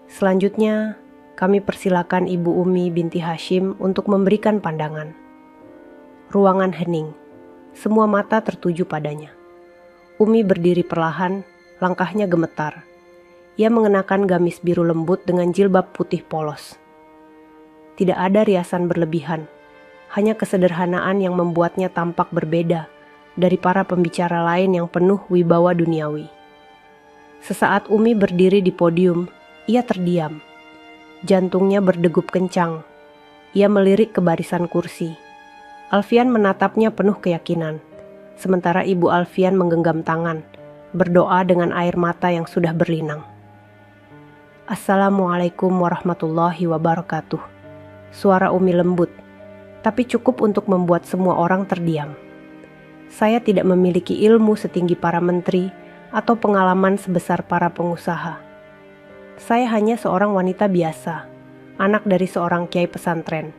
Selanjutnya, kami persilakan Ibu Umi binti Hashim untuk memberikan pandangan. Ruangan hening, semua mata tertuju padanya. Umi berdiri perlahan, langkahnya gemetar. Ia mengenakan gamis biru lembut dengan jilbab putih polos. Tidak ada riasan berlebihan, hanya kesederhanaan yang membuatnya tampak berbeda dari para pembicara lain yang penuh wibawa duniawi. Sesaat Umi berdiri di podium, ia terdiam. Jantungnya berdegup kencang. Ia melirik ke barisan kursi. Alfian menatapnya penuh keyakinan, sementara Ibu Alfian menggenggam tangan, berdoa dengan air mata yang sudah berlinang. Assalamualaikum warahmatullahi wabarakatuh. Suara Umi lembut, tapi cukup untuk membuat semua orang terdiam. Saya tidak memiliki ilmu setinggi para menteri atau pengalaman sebesar para pengusaha. Saya hanya seorang wanita biasa, anak dari seorang kiai pesantren,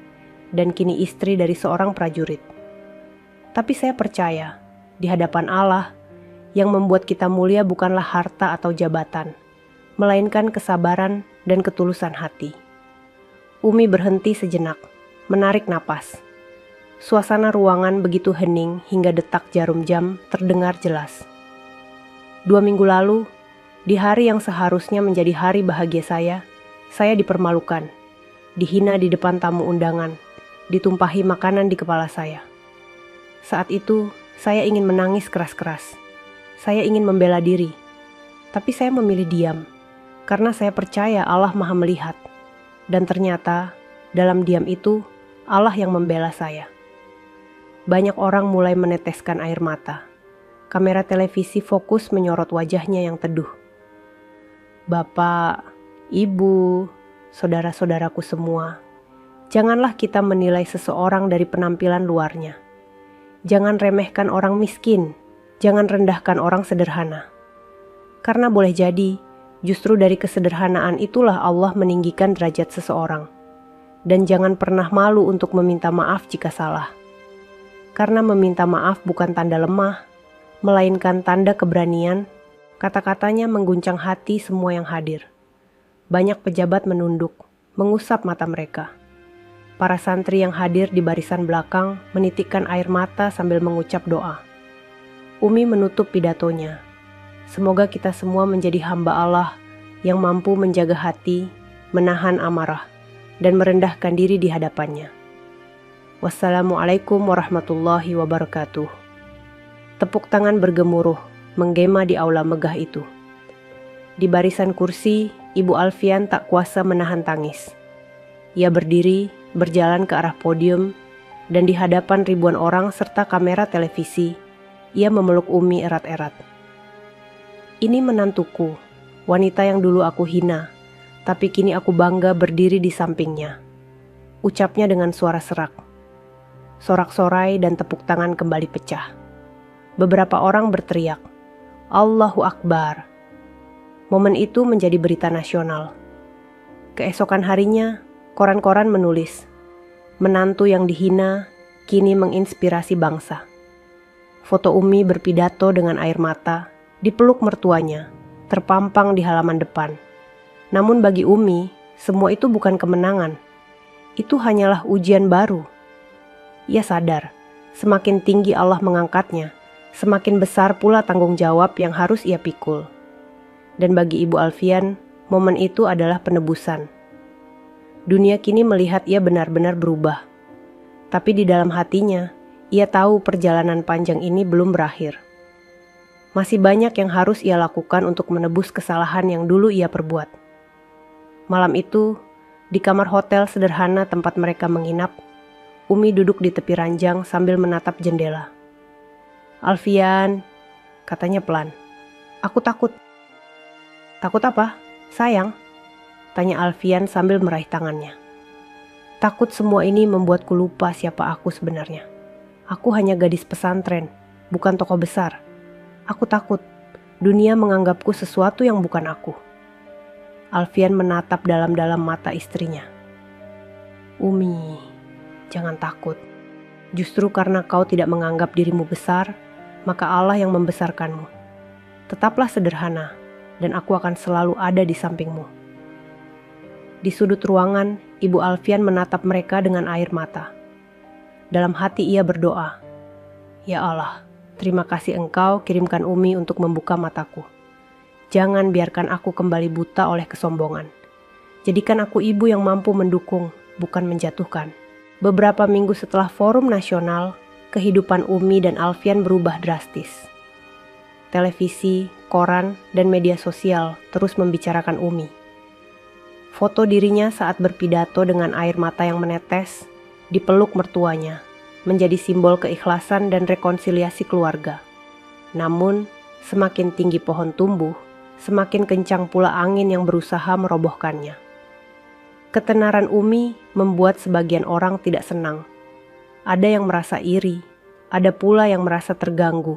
dan kini istri dari seorang prajurit. Tapi saya percaya, di hadapan Allah, yang membuat kita mulia bukanlah harta atau jabatan, melainkan kesabaran dan ketulusan hati. Umi berhenti sejenak, menarik napas. Suasana ruangan begitu hening hingga detak jarum jam terdengar jelas. 2 minggu lalu, di hari yang seharusnya menjadi hari bahagia saya dipermalukan, dihina di depan tamu undangan, ditumpahi makanan di kepala saya. Saat itu, saya ingin menangis keras-keras. Saya ingin membela diri. Tapi saya memilih diam, karena saya percaya Allah Maha Melihat. Dan ternyata, dalam diam itu, Allah yang membela saya. Banyak orang mulai meneteskan air mata. Kamera televisi fokus menyorot wajahnya yang teduh. Bapak, Ibu, saudara-saudaraku semua, janganlah kita menilai seseorang dari penampilan luarnya. Jangan remehkan orang miskin, jangan rendahkan orang sederhana. Karena boleh jadi, justru dari kesederhanaan itulah Allah meninggikan derajat seseorang. Dan jangan pernah malu untuk meminta maaf jika salah. Karena meminta maaf bukan tanda lemah, melainkan tanda keberanian. Kata-katanya mengguncang hati semua yang hadir. Banyak pejabat menunduk, mengusap mata mereka. Para santri yang hadir di barisan belakang menitikkan air mata sambil mengucap doa. Umi menutup pidatonya. Semoga kita semua menjadi hamba Allah yang mampu menjaga hati, menahan amarah, dan merendahkan diri di hadapannya. Wassalamualaikum warahmatullahi wabarakatuh. Tepuk tangan bergemuruh, menggema di aula megah itu. Di barisan kursi, Ibu Alfian tak kuasa menahan tangis. Ia berdiri, berjalan ke arah podium, dan di hadapan ribuan orang serta kamera televisi, ia memeluk Umi erat-erat. Ini menantuku, wanita yang dulu aku hina, tapi kini aku bangga berdiri di sampingnya. Ucapnya dengan suara serak. Sorak-sorai dan tepuk tangan kembali pecah. Beberapa orang berteriak, Allahu Akbar. Momen itu menjadi berita nasional. Keesokan harinya, koran-koran menulis, menantu yang dihina kini menginspirasi bangsa. Foto Umi berpidato dengan air mata, dipeluk mertuanya, terpampang di halaman depan. Namun bagi Umi, semua itu bukan kemenangan. Itu hanyalah ujian baru. Ia sadar, semakin tinggi Allah mengangkatnya, semakin besar pula tanggung jawab yang harus ia pikul. Dan bagi Ibu Alfian, momen itu adalah penebusan. Dunia kini melihat ia benar-benar berubah. Tapi di dalam hatinya, Ia tahu perjalanan panjang ini belum berakhir. Masih banyak yang harus ia lakukan untuk menebus kesalahan yang dulu ia perbuat. Malam itu, di kamar hotel sederhana tempat mereka menginap, Umi duduk di tepi ranjang sambil menatap jendela. "Alfian," katanya pelan. "Aku takut." "Takut apa, sayang?" tanya Alfian sambil meraih tangannya. "Takut semua ini membuatku lupa siapa aku sebenarnya. Aku hanya gadis pesantren, bukan tokoh besar. Aku takut dunia menganggapku sesuatu yang bukan aku." Alfian menatap dalam-dalam mata istrinya. "Umi, jangan takut. Justru karena kau tidak menganggap dirimu besar, maka Allah yang membesarkanmu. Tetaplah sederhana, dan aku akan selalu ada di sampingmu." Di sudut ruangan, Ibu Alfian menatap mereka dengan air mata. Dalam hati ia berdoa, "Ya Allah, terima kasih Engkau kirimkan Umi untuk membuka mataku. Jangan biarkan aku kembali buta oleh kesombongan. Jadikan aku ibu yang mampu mendukung, bukan menjatuhkan." Beberapa minggu setelah forum nasional, kehidupan Umi dan Alfian berubah drastis. Televisi, koran, dan media sosial terus membicarakan Umi. Foto dirinya saat berpidato dengan air mata yang menetes, dipeluk mertuanya, menjadi simbol keikhlasan dan rekonsiliasi keluarga. Namun, semakin tinggi pohon tumbuh, semakin kencang pula angin yang berusaha merobohkannya. Ketenaran Umi membuat sebagian orang tidak senang. Ada yang merasa iri, ada pula yang merasa terganggu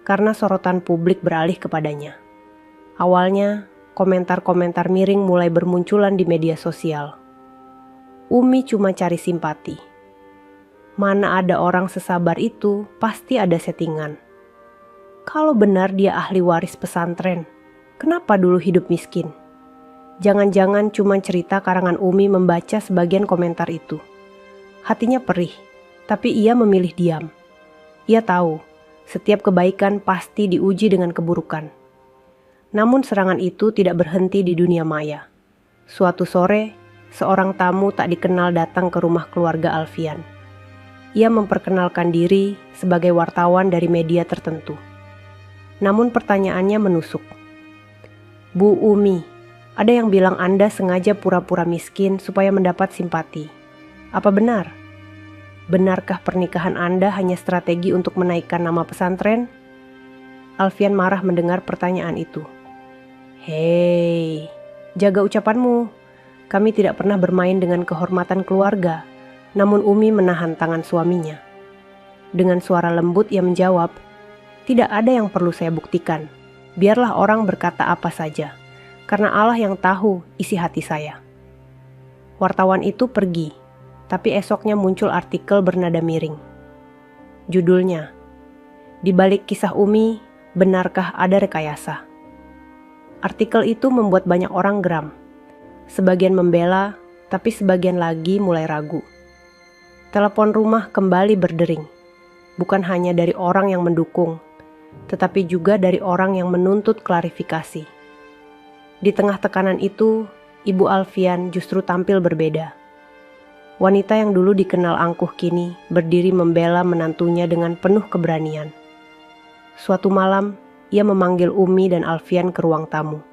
karena sorotan publik beralih kepadanya. Awalnya, komentar-komentar miring mulai bermunculan di media sosial. Umi cuma cari simpati. Mana ada orang sesabar itu, pasti ada settingan. Kalau benar dia ahli waris pesantren, kenapa dulu hidup miskin? Jangan-jangan cuma cerita karangan Umi membaca sebagian komentar itu. Hatinya perih, tapi ia memilih diam. Ia tahu, setiap kebaikan pasti diuji dengan keburukan. Namun serangan itu tidak berhenti di dunia maya. Suatu sore, seorang tamu tak dikenal datang ke rumah keluarga Alfian. Ia memperkenalkan diri sebagai wartawan dari media tertentu. Namun pertanyaannya menusuk. "Bu Umi, ada yang bilang Anda sengaja pura-pura miskin supaya mendapat simpati. Apa benar? Benarkah pernikahan Anda hanya strategi untuk menaikkan nama pesantren?" Alfian marah mendengar pertanyaan itu. "Hei, jaga ucapanmu. Kami tidak pernah bermain dengan kehormatan keluarga." Namun Umi menahan tangan suaminya. Dengan suara lembut ia menjawab, "Tidak ada yang perlu saya buktikan. Biarlah orang berkata apa saja, karena Allah yang tahu isi hati saya." Wartawan itu pergi, tapi esoknya muncul artikel bernada miring. Judulnya, "Di balik kisah Umi, benarkah ada rekayasa?" Artikel itu membuat banyak orang geram. Sebagian membela, tapi sebagian lagi mulai ragu. Telepon rumah kembali berdering, bukan hanya dari orang yang mendukung, tetapi juga dari orang yang menuntut klarifikasi. Di tengah tekanan itu, Ibu Alfian justru tampil berbeda. Wanita yang dulu dikenal angkuh kini berdiri membela menantunya dengan penuh keberanian. Suatu malam, ia memanggil Umi dan Alfian ke ruang tamu.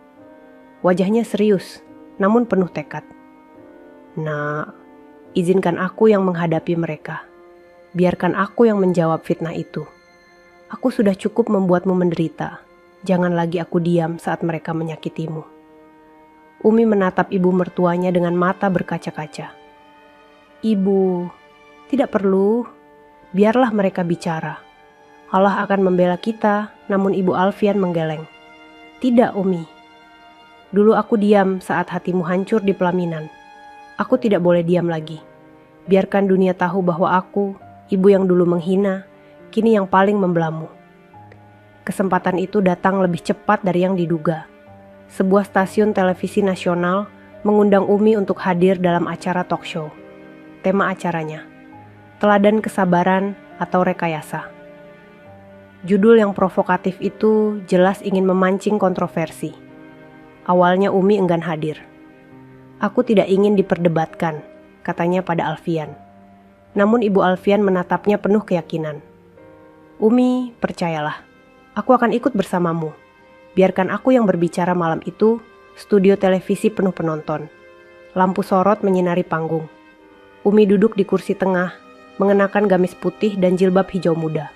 Wajahnya serius, namun penuh tekad. "Nak, izinkan aku yang menghadapi mereka. Biarkan aku yang menjawab fitnah itu. Aku sudah cukup membuatmu menderita. Jangan lagi aku diam saat mereka menyakitimu." Umi menatap ibu mertuanya dengan mata berkaca-kaca. "Ibu, tidak perlu. Biarlah mereka bicara. Allah akan membela kita." Namun Ibu Alfian menggeleng. "Tidak, Umi. Dulu aku diam saat hatimu hancur di pelaminan. Aku tidak boleh diam lagi. Biarkan dunia tahu bahwa aku, ibu yang dulu menghina, kini yang paling membelamu." Kesempatan itu datang lebih cepat dari yang diduga. Sebuah stasiun televisi nasional mengundang Umi untuk hadir dalam acara talk show. Tema acaranya, "Teladan Kesabaran atau Rekayasa." Judul yang provokatif itu jelas ingin memancing kontroversi. Awalnya Umi enggan hadir. "Aku tidak ingin diperdebatkan," katanya pada Alfian. Namun Ibu Alfian menatapnya penuh keyakinan. "Umi, percayalah, aku akan ikut bersamamu. Biarkan aku yang berbicara malam itu." Studio televisi penuh penonton. Lampu sorot menyinari panggung. Umi duduk di kursi tengah, mengenakan gamis putih dan jilbab hijau muda.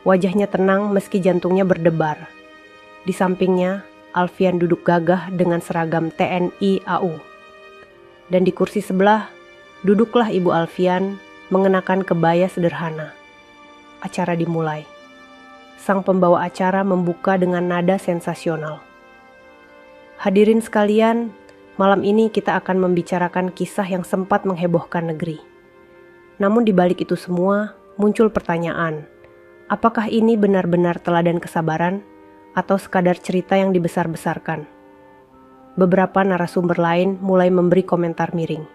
Wajahnya tenang meski jantungnya berdebar. Di sampingnya, Alfian duduk gagah dengan seragam TNI AU. Dan di kursi sebelah, duduklah Ibu Alfian mengenakan kebaya sederhana. Acara dimulai. Sang pembawa acara membuka dengan nada sensasional. "Hadirin sekalian, malam ini kita akan membicarakan kisah yang sempat menghebohkan negeri. Namun di balik itu semua, muncul pertanyaan, apakah ini benar-benar teladan kesabaran atau sekadar cerita yang dibesar-besarkan?" Beberapa narasumber lain mulai memberi komentar miring.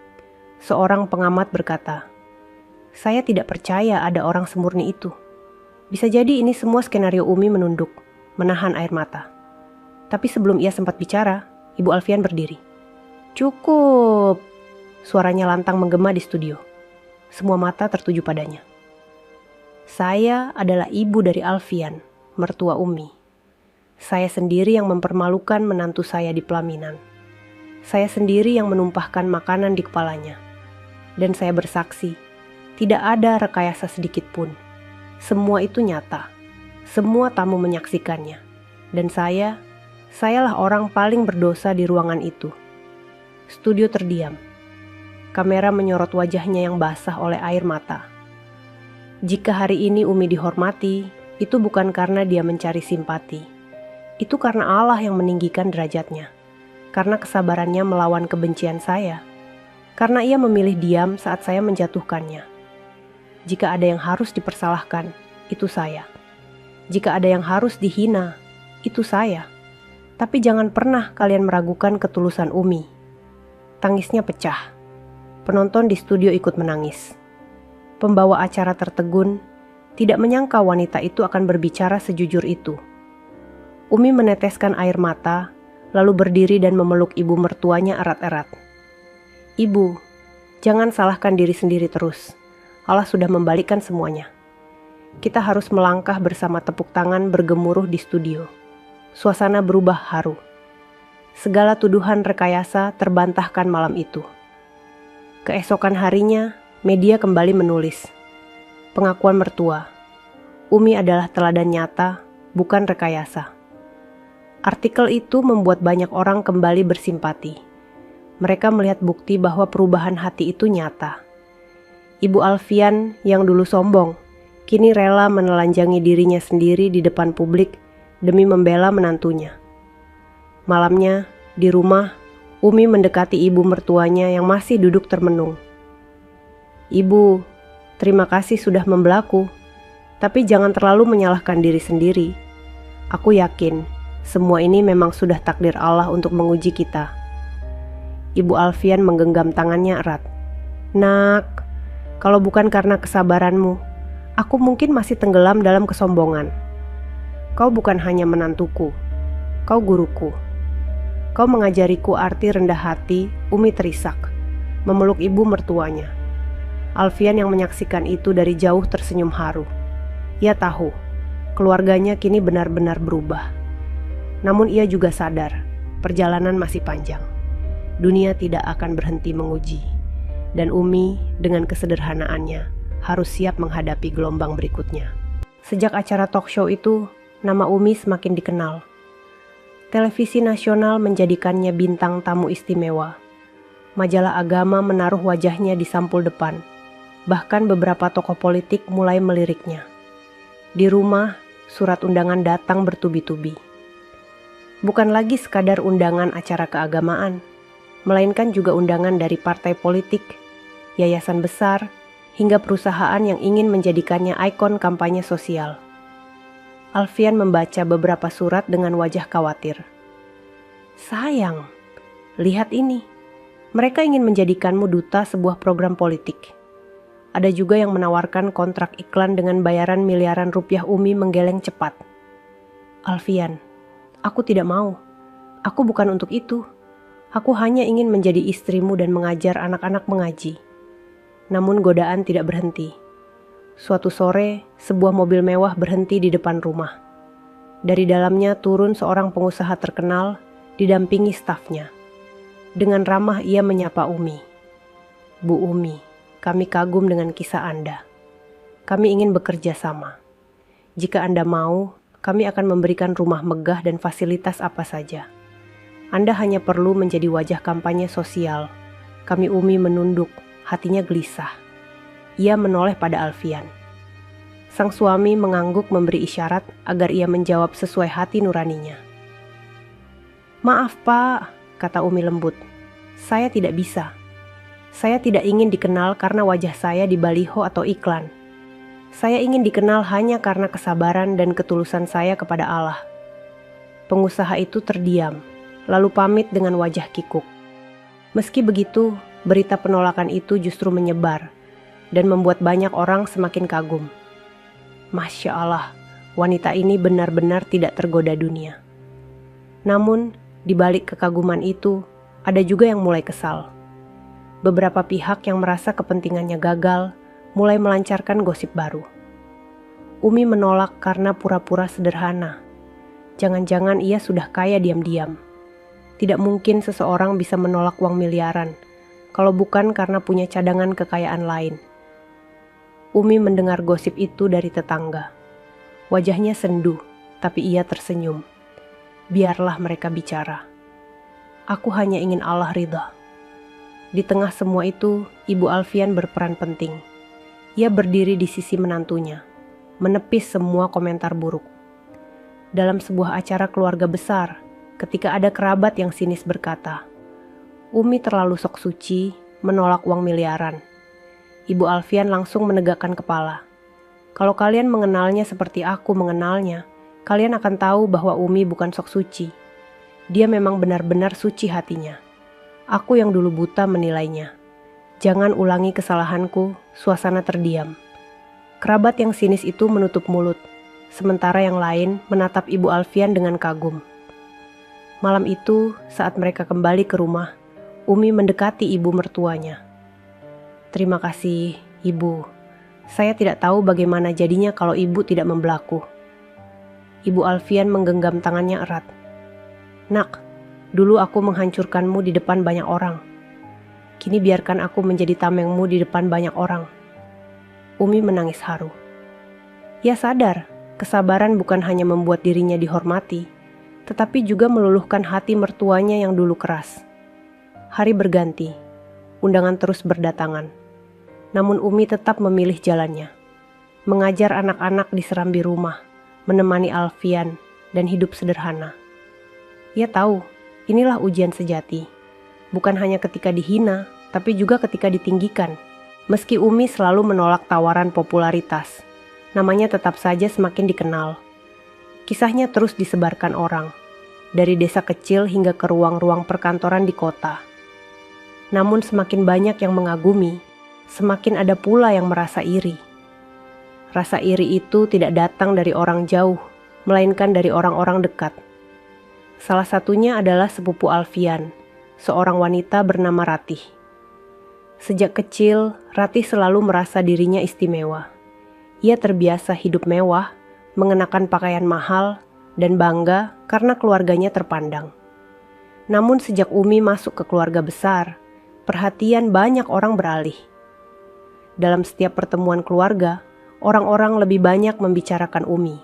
Seorang pengamat berkata, "Saya tidak percaya ada orang semurni itu. Bisa jadi ini semua skenario." Umi menunduk, menahan air mata. Tapi sebelum ia sempat bicara, Ibu Alfian berdiri. "Cukup!" Suaranya lantang menggema di studio. Semua mata tertuju padanya. "Saya adalah ibu dari Alfian, mertua Umi. Saya sendiri yang mempermalukan menantu saya di pelaminan. Saya sendiri yang menumpahkan makanan di kepalanya. Dan saya bersaksi, tidak ada rekayasa sedikit pun. Semua itu nyata. Semua tamu menyaksikannya. Dan sayalah orang paling berdosa di ruangan itu." Studio terdiam. Kamera menyorot wajahnya yang basah oleh air mata. Jika hari ini Umi dihormati, itu bukan karena dia mencari simpati. Itu karena Allah yang meninggikan derajatnya. Karena kesabarannya melawan kebencian saya. Karena ia memilih diam saat saya menjatuhkannya. Jika ada yang harus dipersalahkan, itu saya. Jika ada yang harus dihina, itu saya. Tapi jangan pernah kalian meragukan ketulusan Umi. Tangisnya pecah. Penonton di studio ikut menangis. Pembawa acara tertegun, tidak menyangka wanita itu akan berbicara sejujur itu. Umi meneteskan air mata, lalu berdiri dan memeluk ibu mertuanya erat-erat. "Ibu, jangan salahkan diri sendiri terus. Allah sudah membalikkan semuanya." Kita harus melangkah bersama, tepuk tangan bergemuruh di studio. Suasana berubah haru. Segala tuduhan rekayasa terbantahkan malam itu. Keesokan harinya, media kembali menulis. Pengakuan mertua. Umi adalah teladan nyata, bukan rekayasa. Artikel itu membuat banyak orang kembali bersimpati. Mereka melihat bukti bahwa perubahan hati itu nyata. Ibu Alfian yang dulu sombong, kini rela menelanjangi dirinya sendiri di depan publik demi membela menantunya. Malamnya, di rumah, Umi mendekati ibu mertuanya yang masih duduk termenung. "Ibu, terima kasih sudah membelaku, tapi jangan terlalu menyalahkan diri sendiri. Aku yakin semua ini memang sudah takdir Allah untuk menguji kita." Ibu Alfian menggenggam tangannya erat. "Nak, kalau bukan karena kesabaranmu, aku mungkin masih tenggelam dalam kesombongan. Kau bukan hanya menantuku, kau guruku. Kau mengajariku arti rendah hati." Umi terisak, memeluk ibu mertuanya. Alfian yang menyaksikan itu dari jauh tersenyum haru. Ia tahu, keluarganya kini benar-benar berubah. Namun ia juga sadar, perjalanan masih panjang. Dunia tidak akan berhenti menguji. Dan Umi dengan kesederhanaannya harus siap menghadapi gelombang berikutnya. Sejak acara talk show itu, nama Umi semakin dikenal. Televisi nasional menjadikannya bintang tamu istimewa. Majalah agama menaruh wajahnya di sampul depan. Bahkan beberapa tokoh politik mulai meliriknya. Di rumah, surat undangan datang bertubi-tubi. Bukan lagi sekadar undangan acara keagamaan, melainkan juga undangan dari partai politik, yayasan besar, hingga perusahaan yang ingin menjadikannya ikon kampanye sosial. Alfian membaca beberapa surat dengan wajah khawatir. "Sayang, lihat ini. Mereka ingin menjadikanmu duta sebuah program politik." Ada juga yang menawarkan kontrak iklan dengan bayaran miliaran rupiah. Umi menggeleng cepat. "Alfian, aku tidak mau. Aku bukan untuk itu. Aku hanya ingin menjadi istrimu dan mengajar anak-anak mengaji." Namun godaan tidak berhenti. Suatu sore, sebuah mobil mewah berhenti di depan rumah. Dari dalamnya turun seorang pengusaha terkenal, didampingi stafnya. Dengan ramah ia menyapa Umi. "Bu Umi, kami kagum dengan kisah Anda. Kami ingin bekerja sama. Jika Anda mau, kami akan memberikan rumah megah dan fasilitas apa saja. Anda hanya perlu menjadi wajah kampanye sosial." Kami Umi menunduk, hatinya gelisah. Ia menoleh pada Alfian. Sang suami mengangguk memberi isyarat agar ia menjawab sesuai hati nuraninya. "Maaf Pak," kata Umi lembut. "Saya tidak bisa. Saya tidak ingin dikenal karena wajah saya di baliho atau iklan. Saya ingin dikenal hanya karena kesabaran dan ketulusan saya kepada Allah." Pengusaha itu terdiam, lalu pamit dengan wajah kikuk. Meski begitu, berita penolakan itu justru menyebar dan membuat banyak orang semakin kagum. Masya Allah, wanita ini benar-benar tidak tergoda dunia. Namun, di balik kekaguman itu, ada juga yang mulai kesal. Beberapa pihak yang merasa kepentingannya gagal, mulai melancarkan gosip baru. Umi menolak karena pura-pura sederhana. Jangan-jangan ia sudah kaya diam-diam. Tidak mungkin seseorang bisa menolak uang miliaran, kalau bukan karena punya cadangan kekayaan lain. Umi mendengar gosip itu dari tetangga. Wajahnya sendu, tapi ia tersenyum. Biarlah mereka bicara. Aku hanya ingin Allah ridha. Di tengah semua itu, Ibu Alfian berperan penting. Ia berdiri di sisi menantunya, menepis semua komentar buruk. Dalam sebuah acara keluarga besar, ketika ada kerabat yang sinis berkata, "Umi terlalu sok suci, menolak uang miliaran." Ibu Alfian langsung menegakkan kepala. "Kalau kalian mengenalnya seperti aku mengenalnya, kalian akan tahu bahwa Umi bukan sok suci. Dia memang benar-benar suci hatinya. Aku yang dulu buta menilainya. Jangan ulangi kesalahanku." Suasana terdiam. Kerabat yang sinis itu menutup mulut, sementara yang lain menatap Ibu Alfian dengan kagum. Malam itu, saat mereka kembali ke rumah, Umi mendekati ibu mertuanya. "Terima kasih, Ibu. Saya tidak tahu bagaimana jadinya kalau Ibu tidak membelaku." Ibu Alfian menggenggam tangannya erat. "Nak, dulu aku menghancurkanmu di depan banyak orang. Kini biarkan aku menjadi tamengmu di depan banyak orang." Umi menangis haru. Ia sadar, kesabaran bukan hanya membuat dirinya dihormati, tetapi juga meluluhkan hati mertuanya yang dulu keras. Hari berganti, undangan terus berdatangan. Namun Umi tetap memilih jalannya. Mengajar anak-anak di serambi rumah, menemani Alfian, dan hidup sederhana. Ia tahu, inilah ujian sejati. Bukan hanya ketika dihina, tapi juga ketika ditinggikan. Meski Umi selalu menolak tawaran popularitas, namanya tetap saja semakin dikenal. Kisahnya terus disebarkan orang, dari desa kecil hingga ke ruang-ruang perkantoran di kota. Namun semakin banyak yang mengagumi, semakin ada pula yang merasa iri. Rasa iri itu tidak datang dari orang jauh, melainkan dari orang-orang dekat. Salah satunya adalah sepupu Alfian, seorang wanita bernama Ratih. Sejak kecil, Ratih selalu merasa dirinya istimewa. Ia terbiasa hidup mewah, mengenakan pakaian mahal, dan bangga karena keluarganya terpandang. Namun sejak Umi masuk ke keluarga besar, perhatian banyak orang beralih. Dalam setiap pertemuan keluarga, orang-orang lebih banyak membicarakan Umi.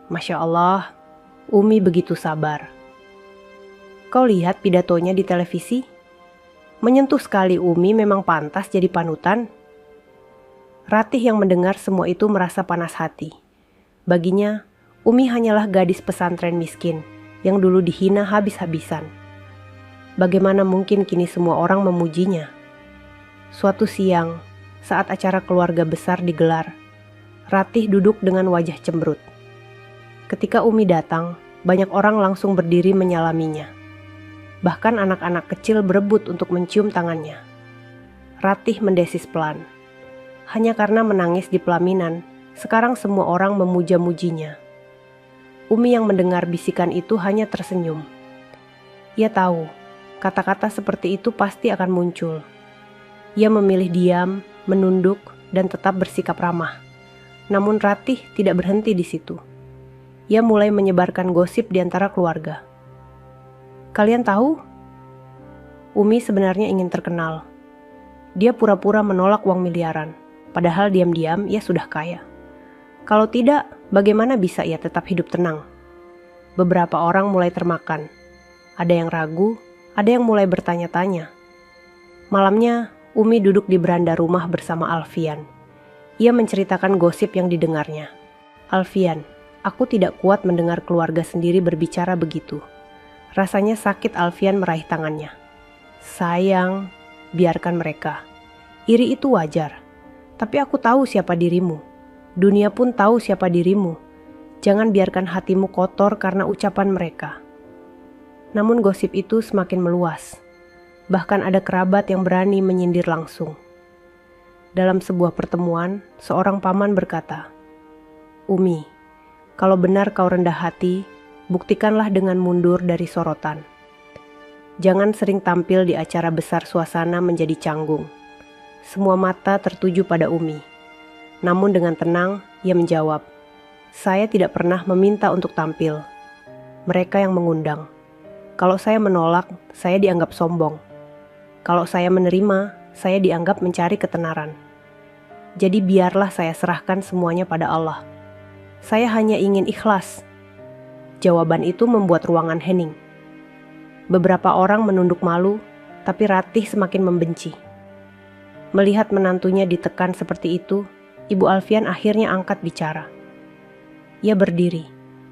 Masya Allah, Umi begitu sabar. Kau lihat pidatonya di televisi? Menyentuh sekali Umi memang pantas jadi panutan. Ratih yang mendengar semua itu merasa panas hati. Baginya, Umi hanyalah gadis pesantren miskin yang dulu dihina habis-habisan. Bagaimana mungkin kini semua orang memujinya? Suatu siang, saat acara keluarga besar digelar, Ratih duduk dengan wajah cemberut. Ketika Umi datang, banyak orang langsung berdiri menyalaminya. Bahkan anak-anak kecil berebut untuk mencium tangannya. Ratih mendesis pelan. Hanya karena menangis di pelaminan, sekarang semua orang memuja-mujinya. Umi yang mendengar bisikan itu hanya tersenyum. Ia tahu, kata-kata seperti itu pasti akan muncul. Ia memilih diam, menunduk, dan tetap bersikap ramah. Namun Ratih tidak berhenti di situ. Ia mulai menyebarkan gosip di antara keluarga. Kalian tahu? Umi sebenarnya ingin terkenal. Dia pura-pura menolak uang miliaran, padahal diam-diam ia sudah kaya. Kalau tidak, bagaimana bisa ia tetap hidup tenang? Beberapa orang mulai termakan. Ada yang ragu, ada yang mulai bertanya-tanya. Malamnya, Umi duduk di beranda rumah bersama Alfian. Ia menceritakan gosip yang didengarnya. Alfian, aku tidak kuat mendengar keluarga sendiri berbicara begitu. Rasanya sakit. Alfian meraih tangannya. Sayang, biarkan mereka. Iri itu wajar. Tapi aku tahu siapa dirimu. Dunia pun tahu siapa dirimu. Jangan biarkan hatimu kotor karena ucapan mereka. Namun gosip itu semakin meluas. Bahkan ada kerabat yang berani menyindir langsung. Dalam sebuah pertemuan, seorang paman berkata, Umi, kalau benar kau rendah hati, buktikanlah dengan mundur dari sorotan. Jangan sering tampil di acara besar, suasana menjadi canggung. Semua mata tertuju pada Umi. Namun dengan tenang, ia menjawab, saya tidak pernah meminta untuk tampil. Mereka yang mengundang. Kalau saya menolak, saya dianggap sombong. Kalau saya menerima, saya dianggap mencari ketenaran. Jadi biarlah saya serahkan semuanya pada Allah. Saya hanya ingin ikhlas. Jawaban itu membuat ruangan hening. Beberapa orang menunduk malu, tapi Ratih semakin membenci. Melihat menantunya ditekan seperti itu, Ibu Alfian akhirnya angkat bicara. Ia berdiri,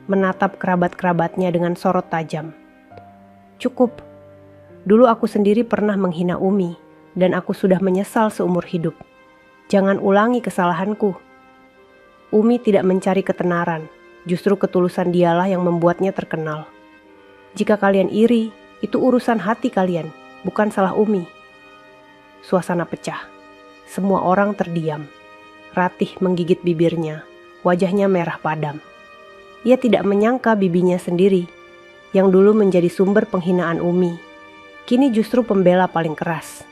menatap kerabat-kerabatnya dengan sorot tajam. Cukup. Dulu aku sendiri pernah menghina Umi, dan aku sudah menyesal seumur hidup. Jangan ulangi kesalahanku. Umi tidak mencari ketenaran, justru ketulusan dialah yang membuatnya terkenal. Jika kalian iri, itu urusan hati kalian, bukan salah Umi. Suasana pecah. Semua orang terdiam. Ratih menggigit bibirnya, wajahnya merah padam. Ia tidak menyangka bibinya sendiri, yang dulu menjadi sumber penghinaan Umi, kini justru pembela paling keras.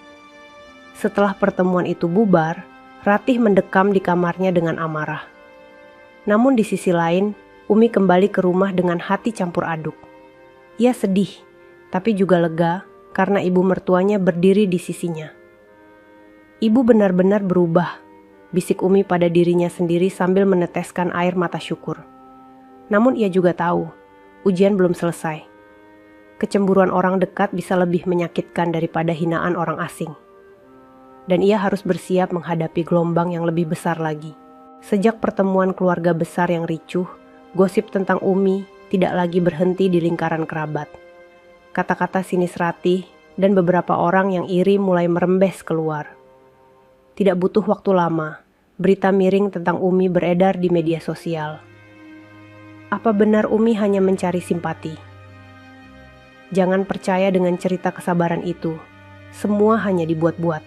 Setelah pertemuan itu bubar, Ratih mendekam di kamarnya dengan amarah. Namun di sisi lain, Umi kembali ke rumah dengan hati campur aduk. Ia sedih, tapi juga lega karena ibu mertuanya berdiri di sisinya. Ibu benar-benar berubah, bisik Umi pada dirinya sendiri sambil meneteskan air mata syukur. Namun ia juga tahu, ujian belum selesai. Kecemburuan orang dekat bisa lebih menyakitkan daripada hinaan orang asing. Dan ia harus bersiap menghadapi gelombang yang lebih besar lagi. Sejak pertemuan keluarga besar yang ricuh, gosip tentang Umi tidak lagi berhenti di lingkaran kerabat. Kata-kata sinis Ratih dan beberapa orang yang iri mulai merembes keluar. Tidak butuh waktu lama, berita miring tentang Umi beredar di media sosial. Apa benar Umi hanya mencari simpati? Jangan percaya dengan cerita kesabaran itu. Semua hanya dibuat-buat.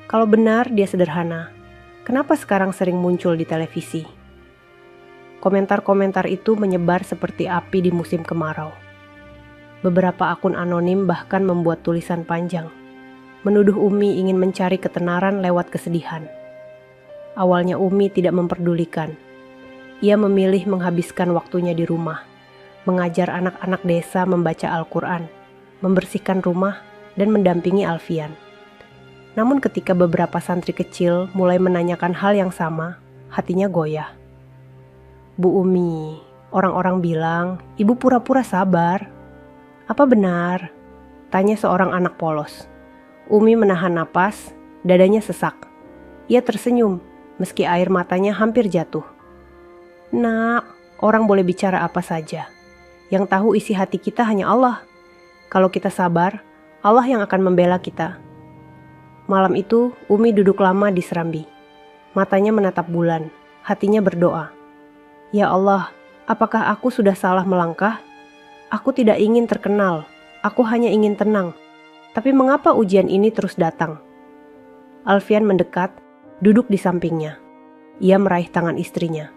Kalau benar dia sederhana, kenapa sekarang sering muncul di televisi? Komentar-komentar itu menyebar seperti api di musim kemarau. Beberapa akun anonim bahkan membuat tulisan panjang, menuduh Umi ingin mencari ketenaran lewat kesedihan. Awalnya Umi tidak memperdulikan. Ia memilih menghabiskan waktunya di rumah, mengajar anak-anak desa membaca Al-Quran, membersihkan rumah, dan mendampingi Alfian. Namun ketika beberapa santri kecil mulai menanyakan hal yang sama, hatinya goyah. Bu Umi, orang-orang bilang ibu pura-pura sabar. Apa benar? Tanya seorang anak polos. Umi menahan napas, dadanya sesak. Ia tersenyum, meski air matanya hampir jatuh. Nak, orang boleh bicara apa saja. Yang tahu isi hati kita hanya Allah. Kalau kita sabar, Allah yang akan membela kita. Malam itu, Umi duduk lama di serambi. Matanya menatap bulan, hatinya berdoa. Ya Allah, apakah aku sudah salah melangkah? Aku tidak ingin terkenal, aku hanya ingin tenang. Tapi mengapa ujian ini terus datang? Alfian mendekat, duduk di sampingnya. Ia meraih tangan istrinya.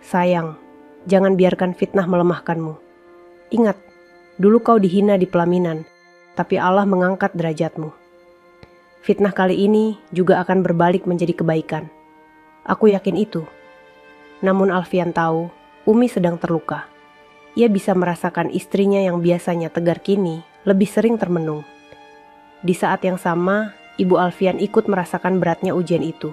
Sayang, jangan biarkan fitnah melemahkanmu. Ingat, dulu kau dihina di pelaminan, tapi Allah mengangkat derajatmu. Fitnah kali ini juga akan berbalik menjadi kebaikan. Aku yakin itu. Namun Alfian tahu, Umi sedang terluka. Ia bisa merasakan istrinya yang biasanya tegar kini lebih sering termenung. Di saat yang sama, Ibu Alfian ikut merasakan beratnya ujian itu.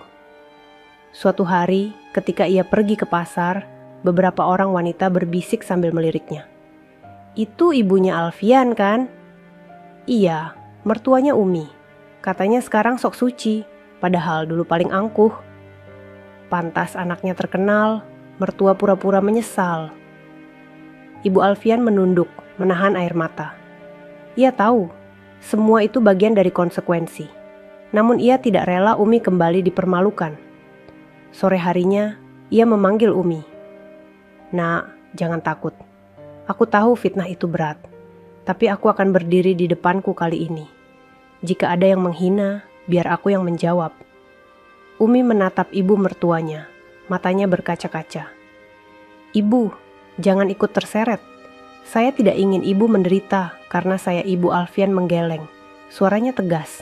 Suatu hari, ketika ia pergi ke pasar, beberapa orang wanita berbisik sambil meliriknya. "Itu ibunya Alfian kan?" "Iya, mertuanya Umi. Katanya sekarang sok suci, padahal dulu paling angkuh. Pantas anaknya terkenal, mertua pura-pura menyesal." Ibu Alfian menunduk, menahan air mata. Ia tahu, semua itu bagian dari konsekuensi. Namun ia tidak rela Umi kembali dipermalukan. Sore harinya, ia memanggil Umi. "Nak, jangan takut. Aku tahu fitnah itu berat, tapi aku akan berdiri di depanku kali ini. Jika ada yang menghina, biar aku yang menjawab." Umi menatap ibu mertuanya, matanya berkaca-kaca. "Ibu, jangan ikut terseret. Saya tidak ingin ibu menderita karena saya Ibu Alfian menggeleng." Suaranya tegas.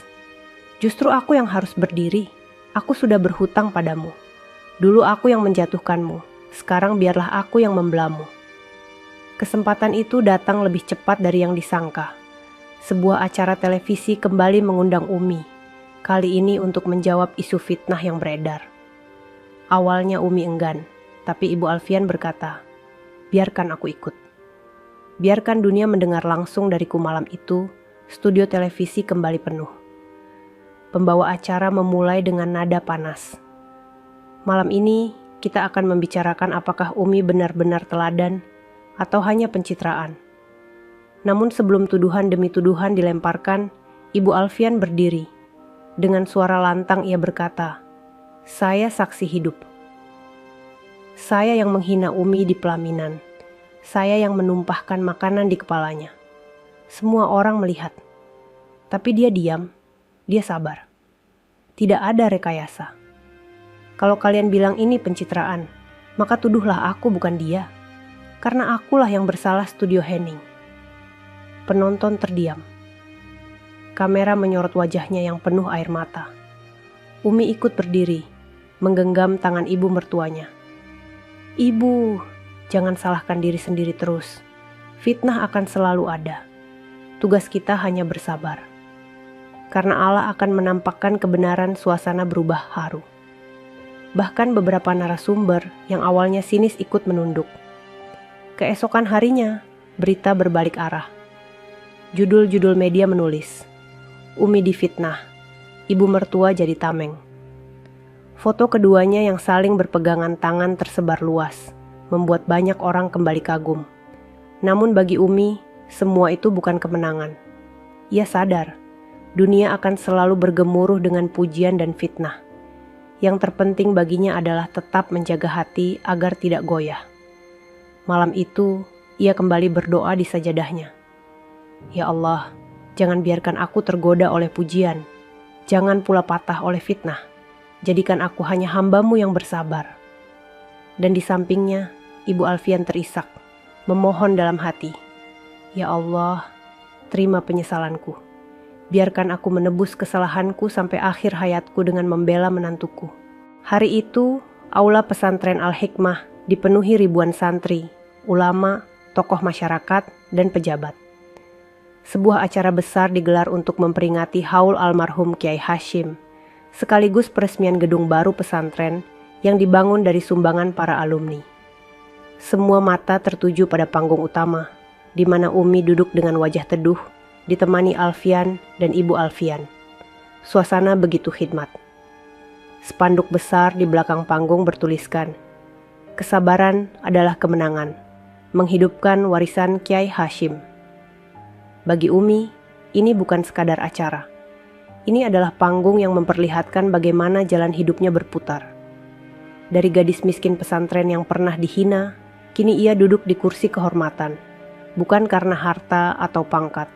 "Justru aku yang harus berdiri. Aku sudah berhutang padamu. Dulu aku yang menjatuhkanmu, sekarang biarlah aku yang membelamu." Kesempatan itu datang lebih cepat dari yang disangka. Sebuah acara televisi kembali mengundang Umi, kali ini untuk menjawab isu fitnah yang beredar. Awalnya Umi enggan, tapi Ibu Alfian berkata, "Biarkan aku ikut." Biarkan dunia mendengar langsung dariku malam itu, studio televisi kembali penuh. Pembawa acara memulai dengan nada panas. "Malam ini kita akan membicarakan apakah Umi benar-benar teladan atau hanya pencitraan." Namun sebelum tuduhan demi tuduhan dilemparkan, Ibu Alfian berdiri. Dengan suara lantang ia berkata, "Saya saksi hidup. Saya yang menghina Umi di pelaminan. Saya yang menumpahkan makanan di kepalanya. Semua orang melihat. Tapi dia diam, dia sabar. Tidak ada rekayasa. Kalau kalian bilang ini pencitraan, maka tuduhlah aku bukan dia. Karena akulah yang bersalah studio Henning." Penonton terdiam. Kamera menyorot wajahnya yang penuh air mata. Umi ikut berdiri, menggenggam tangan ibu mertuanya. "Ibu, jangan salahkan diri sendiri terus. Fitnah akan selalu ada. Tugas kita hanya bersabar. Karena Allah akan menampakkan kebenaran, suasana berubah haru." Bahkan beberapa narasumber yang awalnya sinis ikut menunduk. Keesokan harinya, berita berbalik arah. Judul-judul media menulis, "Umi difitnah, ibu mertua jadi tameng." Foto keduanya yang saling berpegangan tangan tersebar luas, membuat banyak orang kembali kagum. Namun bagi Umi, semua itu bukan kemenangan. Ia sadar, dunia akan selalu bergemuruh dengan pujian dan fitnah. Yang terpenting baginya adalah tetap menjaga hati agar tidak goyah. Malam itu, ia kembali berdoa di sajadahnya. "Ya Allah, jangan biarkan aku tergoda oleh pujian. Jangan pula patah oleh fitnah. Jadikan aku hanya hamba-Mu yang bersabar." Dan di sampingnya, Ibu Alfian terisak, memohon dalam hati, "Ya Allah, terima penyesalanku. Biarkan aku menebus kesalahanku sampai akhir hayatku dengan membela menantuku." Hari itu, aula pesantren Al-Hikmah dipenuhi ribuan santri, ulama, tokoh masyarakat, dan pejabat. Sebuah acara besar digelar untuk memperingati haul almarhum Kiai Hashim, sekaligus peresmian gedung baru pesantren yang dibangun dari sumbangan para alumni. Semua mata tertuju pada panggung utama, di mana Umi duduk dengan wajah teduh, ditemani Alfian dan Ibu Alfian. Suasana begitu khidmat. Spanduk besar di belakang panggung bertuliskan, "Kesabaran adalah kemenangan, menghidupkan warisan Kiai Hashim." Bagi Umi, ini bukan sekadar acara. Ini adalah panggung yang memperlihatkan bagaimana jalan hidupnya berputar. Dari gadis miskin pesantren yang pernah dihina, kini ia duduk di kursi kehormatan, bukan karena harta atau pangkat,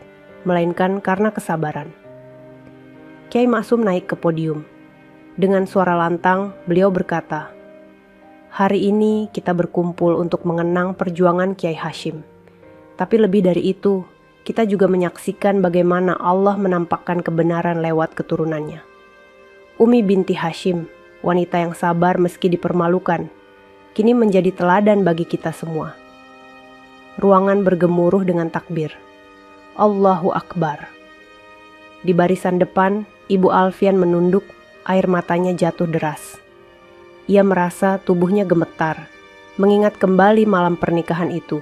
melainkan karena kesabaran. Kiai Maksum naik ke podium. Dengan suara lantang, beliau berkata, "Hari ini kita berkumpul untuk mengenang perjuangan Kiai Hashim. Tapi lebih dari itu, kita juga menyaksikan bagaimana Allah menampakkan kebenaran lewat keturunannya. Umi binti Hashim, wanita yang sabar meski dipermalukan, kini menjadi teladan bagi kita semua. Ruangan bergemuruh dengan takbir. Allahu Akbar. Di barisan depan, Ibu Alfian menunduk, air matanya jatuh deras. Ia merasa tubuhnya gemetar, mengingat kembali malam pernikahan itu,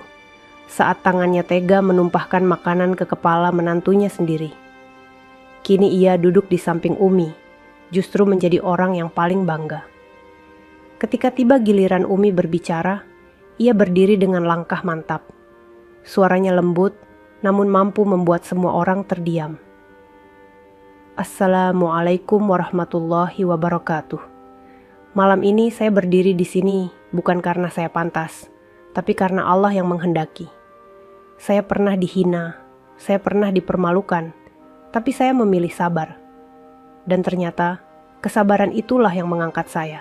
saat tangannya tega menumpahkan makanan ke kepala menantunya sendiri. Kini ia duduk di samping Umi, justru menjadi orang yang paling bangga. Ketika tiba giliran Umi berbicara, ia berdiri dengan langkah mantap. Suaranya lembut, namun mampu membuat semua orang terdiam. Assalamualaikum warahmatullahi wabarakatuh. Malam ini saya berdiri di sini bukan karena saya pantas, tapi karena Allah yang menghendaki. Saya pernah dihina, saya pernah dipermalukan, tapi saya memilih sabar. Dan ternyata kesabaran itulah yang mengangkat saya.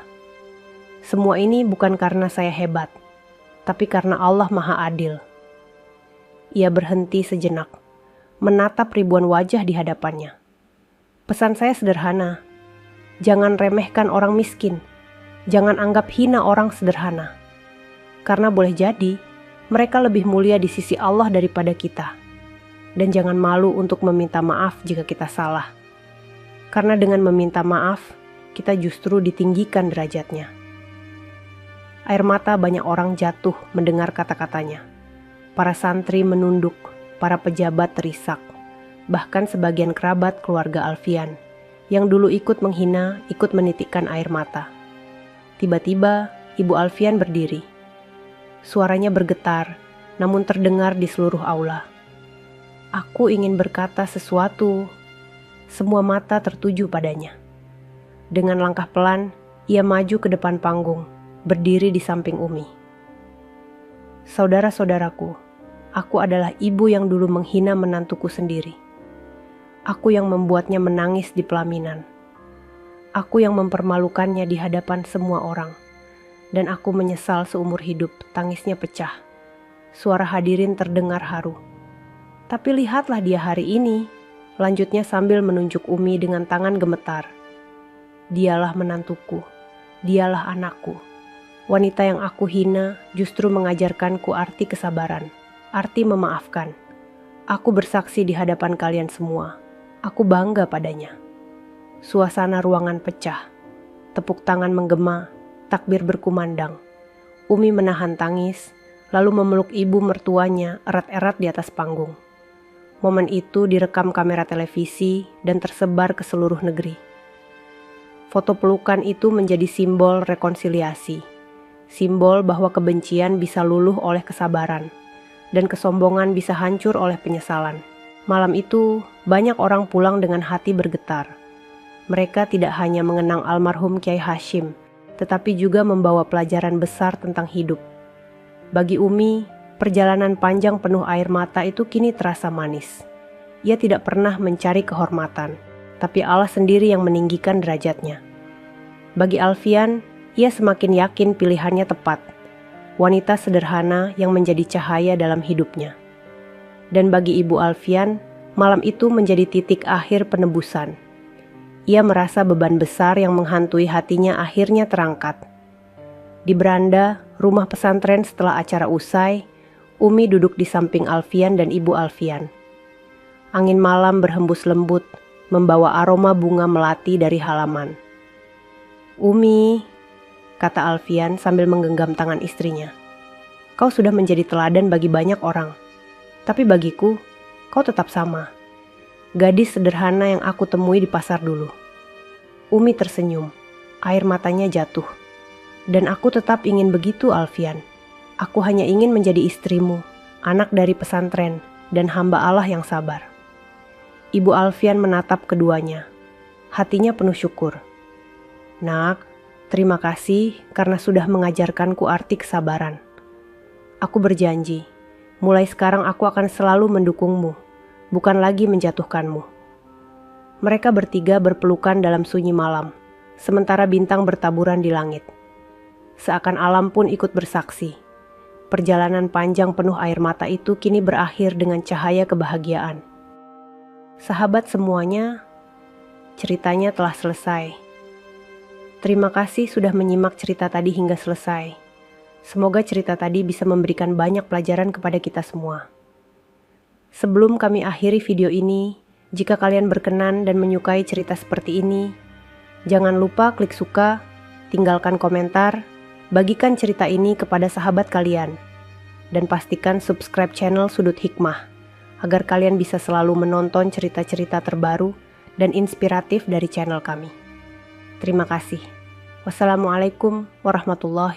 Semua ini bukan karena saya hebat, tapi karena Allah Maha Adil. Ia berhenti sejenak, menatap ribuan wajah di hadapannya. Pesan saya sederhana, jangan remehkan orang miskin, jangan anggap hina orang sederhana. Karena boleh jadi, mereka lebih mulia di sisi Allah daripada kita. Dan jangan malu untuk meminta maaf jika kita salah. Karena dengan meminta maaf, kita justru ditinggikan derajatnya. Air mata banyak orang jatuh mendengar kata-katanya. Para santri menunduk, para pejabat terisak. Bahkan sebagian kerabat keluarga Alfian, yang dulu ikut menghina, ikut menitikkan air mata. Tiba-tiba, Ibu Alfian berdiri. Suaranya bergetar, namun terdengar di seluruh aula. Aku ingin berkata sesuatu. Semua mata tertuju padanya. Dengan langkah pelan, ia maju ke depan panggung, berdiri di samping Umi. Saudara-saudaraku, aku adalah ibu yang dulu menghina menantuku sendiri. Aku yang membuatnya menangis di pelaminan. Aku yang mempermalukannya di hadapan semua orang. Dan aku menyesal seumur hidup, tangisnya pecah. Suara hadirin terdengar haru. Tapi lihatlah dia hari ini, lanjutnya sambil menunjuk Umi dengan tangan gemetar. Dialah menantuku, dialah anakku. Wanita yang aku hina justru mengajarkanku arti kesabaran, arti memaafkan. Aku bersaksi di hadapan kalian semua. Aku bangga padanya. Suasana ruangan pecah. Tepuk tangan menggema, takbir berkumandang. Umi menahan tangis, lalu memeluk ibu mertuanya erat-erat di atas panggung. Momen itu direkam kamera televisi dan tersebar ke seluruh negeri. Foto pelukan itu menjadi simbol rekonsiliasi. Simbol bahwa kebencian bisa luluh oleh kesabaran, dan kesombongan bisa hancur oleh penyesalan. Malam itu, banyak orang pulang dengan hati bergetar. Mereka tidak hanya mengenang almarhum Kiai Hashim, tetapi juga membawa pelajaran besar tentang hidup. Bagi Umi, perjalanan panjang penuh air mata itu kini terasa manis. Ia tidak pernah mencari kehormatan, tapi Allah sendiri yang meninggikan derajatnya. Bagi Alfian, ia semakin yakin pilihannya tepat. Wanita sederhana yang menjadi cahaya dalam hidupnya. Dan bagi Ibu Alfian, malam itu menjadi titik akhir penebusan. Ia merasa beban besar yang menghantui hatinya akhirnya terangkat. Di beranda rumah pesantren setelah acara usai, Umi duduk di samping Alfian dan Ibu Alfian. Angin malam berhembus lembut, membawa aroma bunga melati dari halaman. Umi, kata Alfian sambil menggenggam tangan istrinya. Kau sudah menjadi teladan bagi banyak orang. Tapi bagiku, kau tetap sama. Gadis sederhana yang aku temui di pasar dulu. Umi tersenyum, air matanya jatuh. Dan aku tetap ingin begitu, Alfian. Aku hanya ingin menjadi istrimu, anak dari pesantren, dan hamba Allah yang sabar. Ibu Alfian menatap keduanya. Hatinya penuh syukur. Nak, terima kasih karena sudah mengajarkanku arti kesabaran. Aku berjanji, mulai sekarang aku akan selalu mendukungmu, bukan lagi menjatuhkanmu. Mereka bertiga berpelukan dalam sunyi malam, sementara bintang bertaburan di langit. Seakan alam pun ikut bersaksi. perjalanan panjang penuh air mata itu kini berakhir dengan cahaya kebahagiaan. Sahabat semuanya, ceritanya telah selesai. Terima kasih sudah menyimak cerita tadi hingga selesai. Semoga cerita tadi bisa memberikan banyak pelajaran kepada kita semua. Sebelum kami akhiri video ini, jika kalian berkenan dan menyukai cerita seperti ini, jangan lupa klik suka, tinggalkan komentar, bagikan cerita ini kepada sahabat kalian, dan pastikan subscribe channel Sudut Hikmah, agar kalian bisa selalu menonton cerita-cerita terbaru dan inspiratif dari channel kami. Terima kasih. Wassalamualaikum warahmatullahi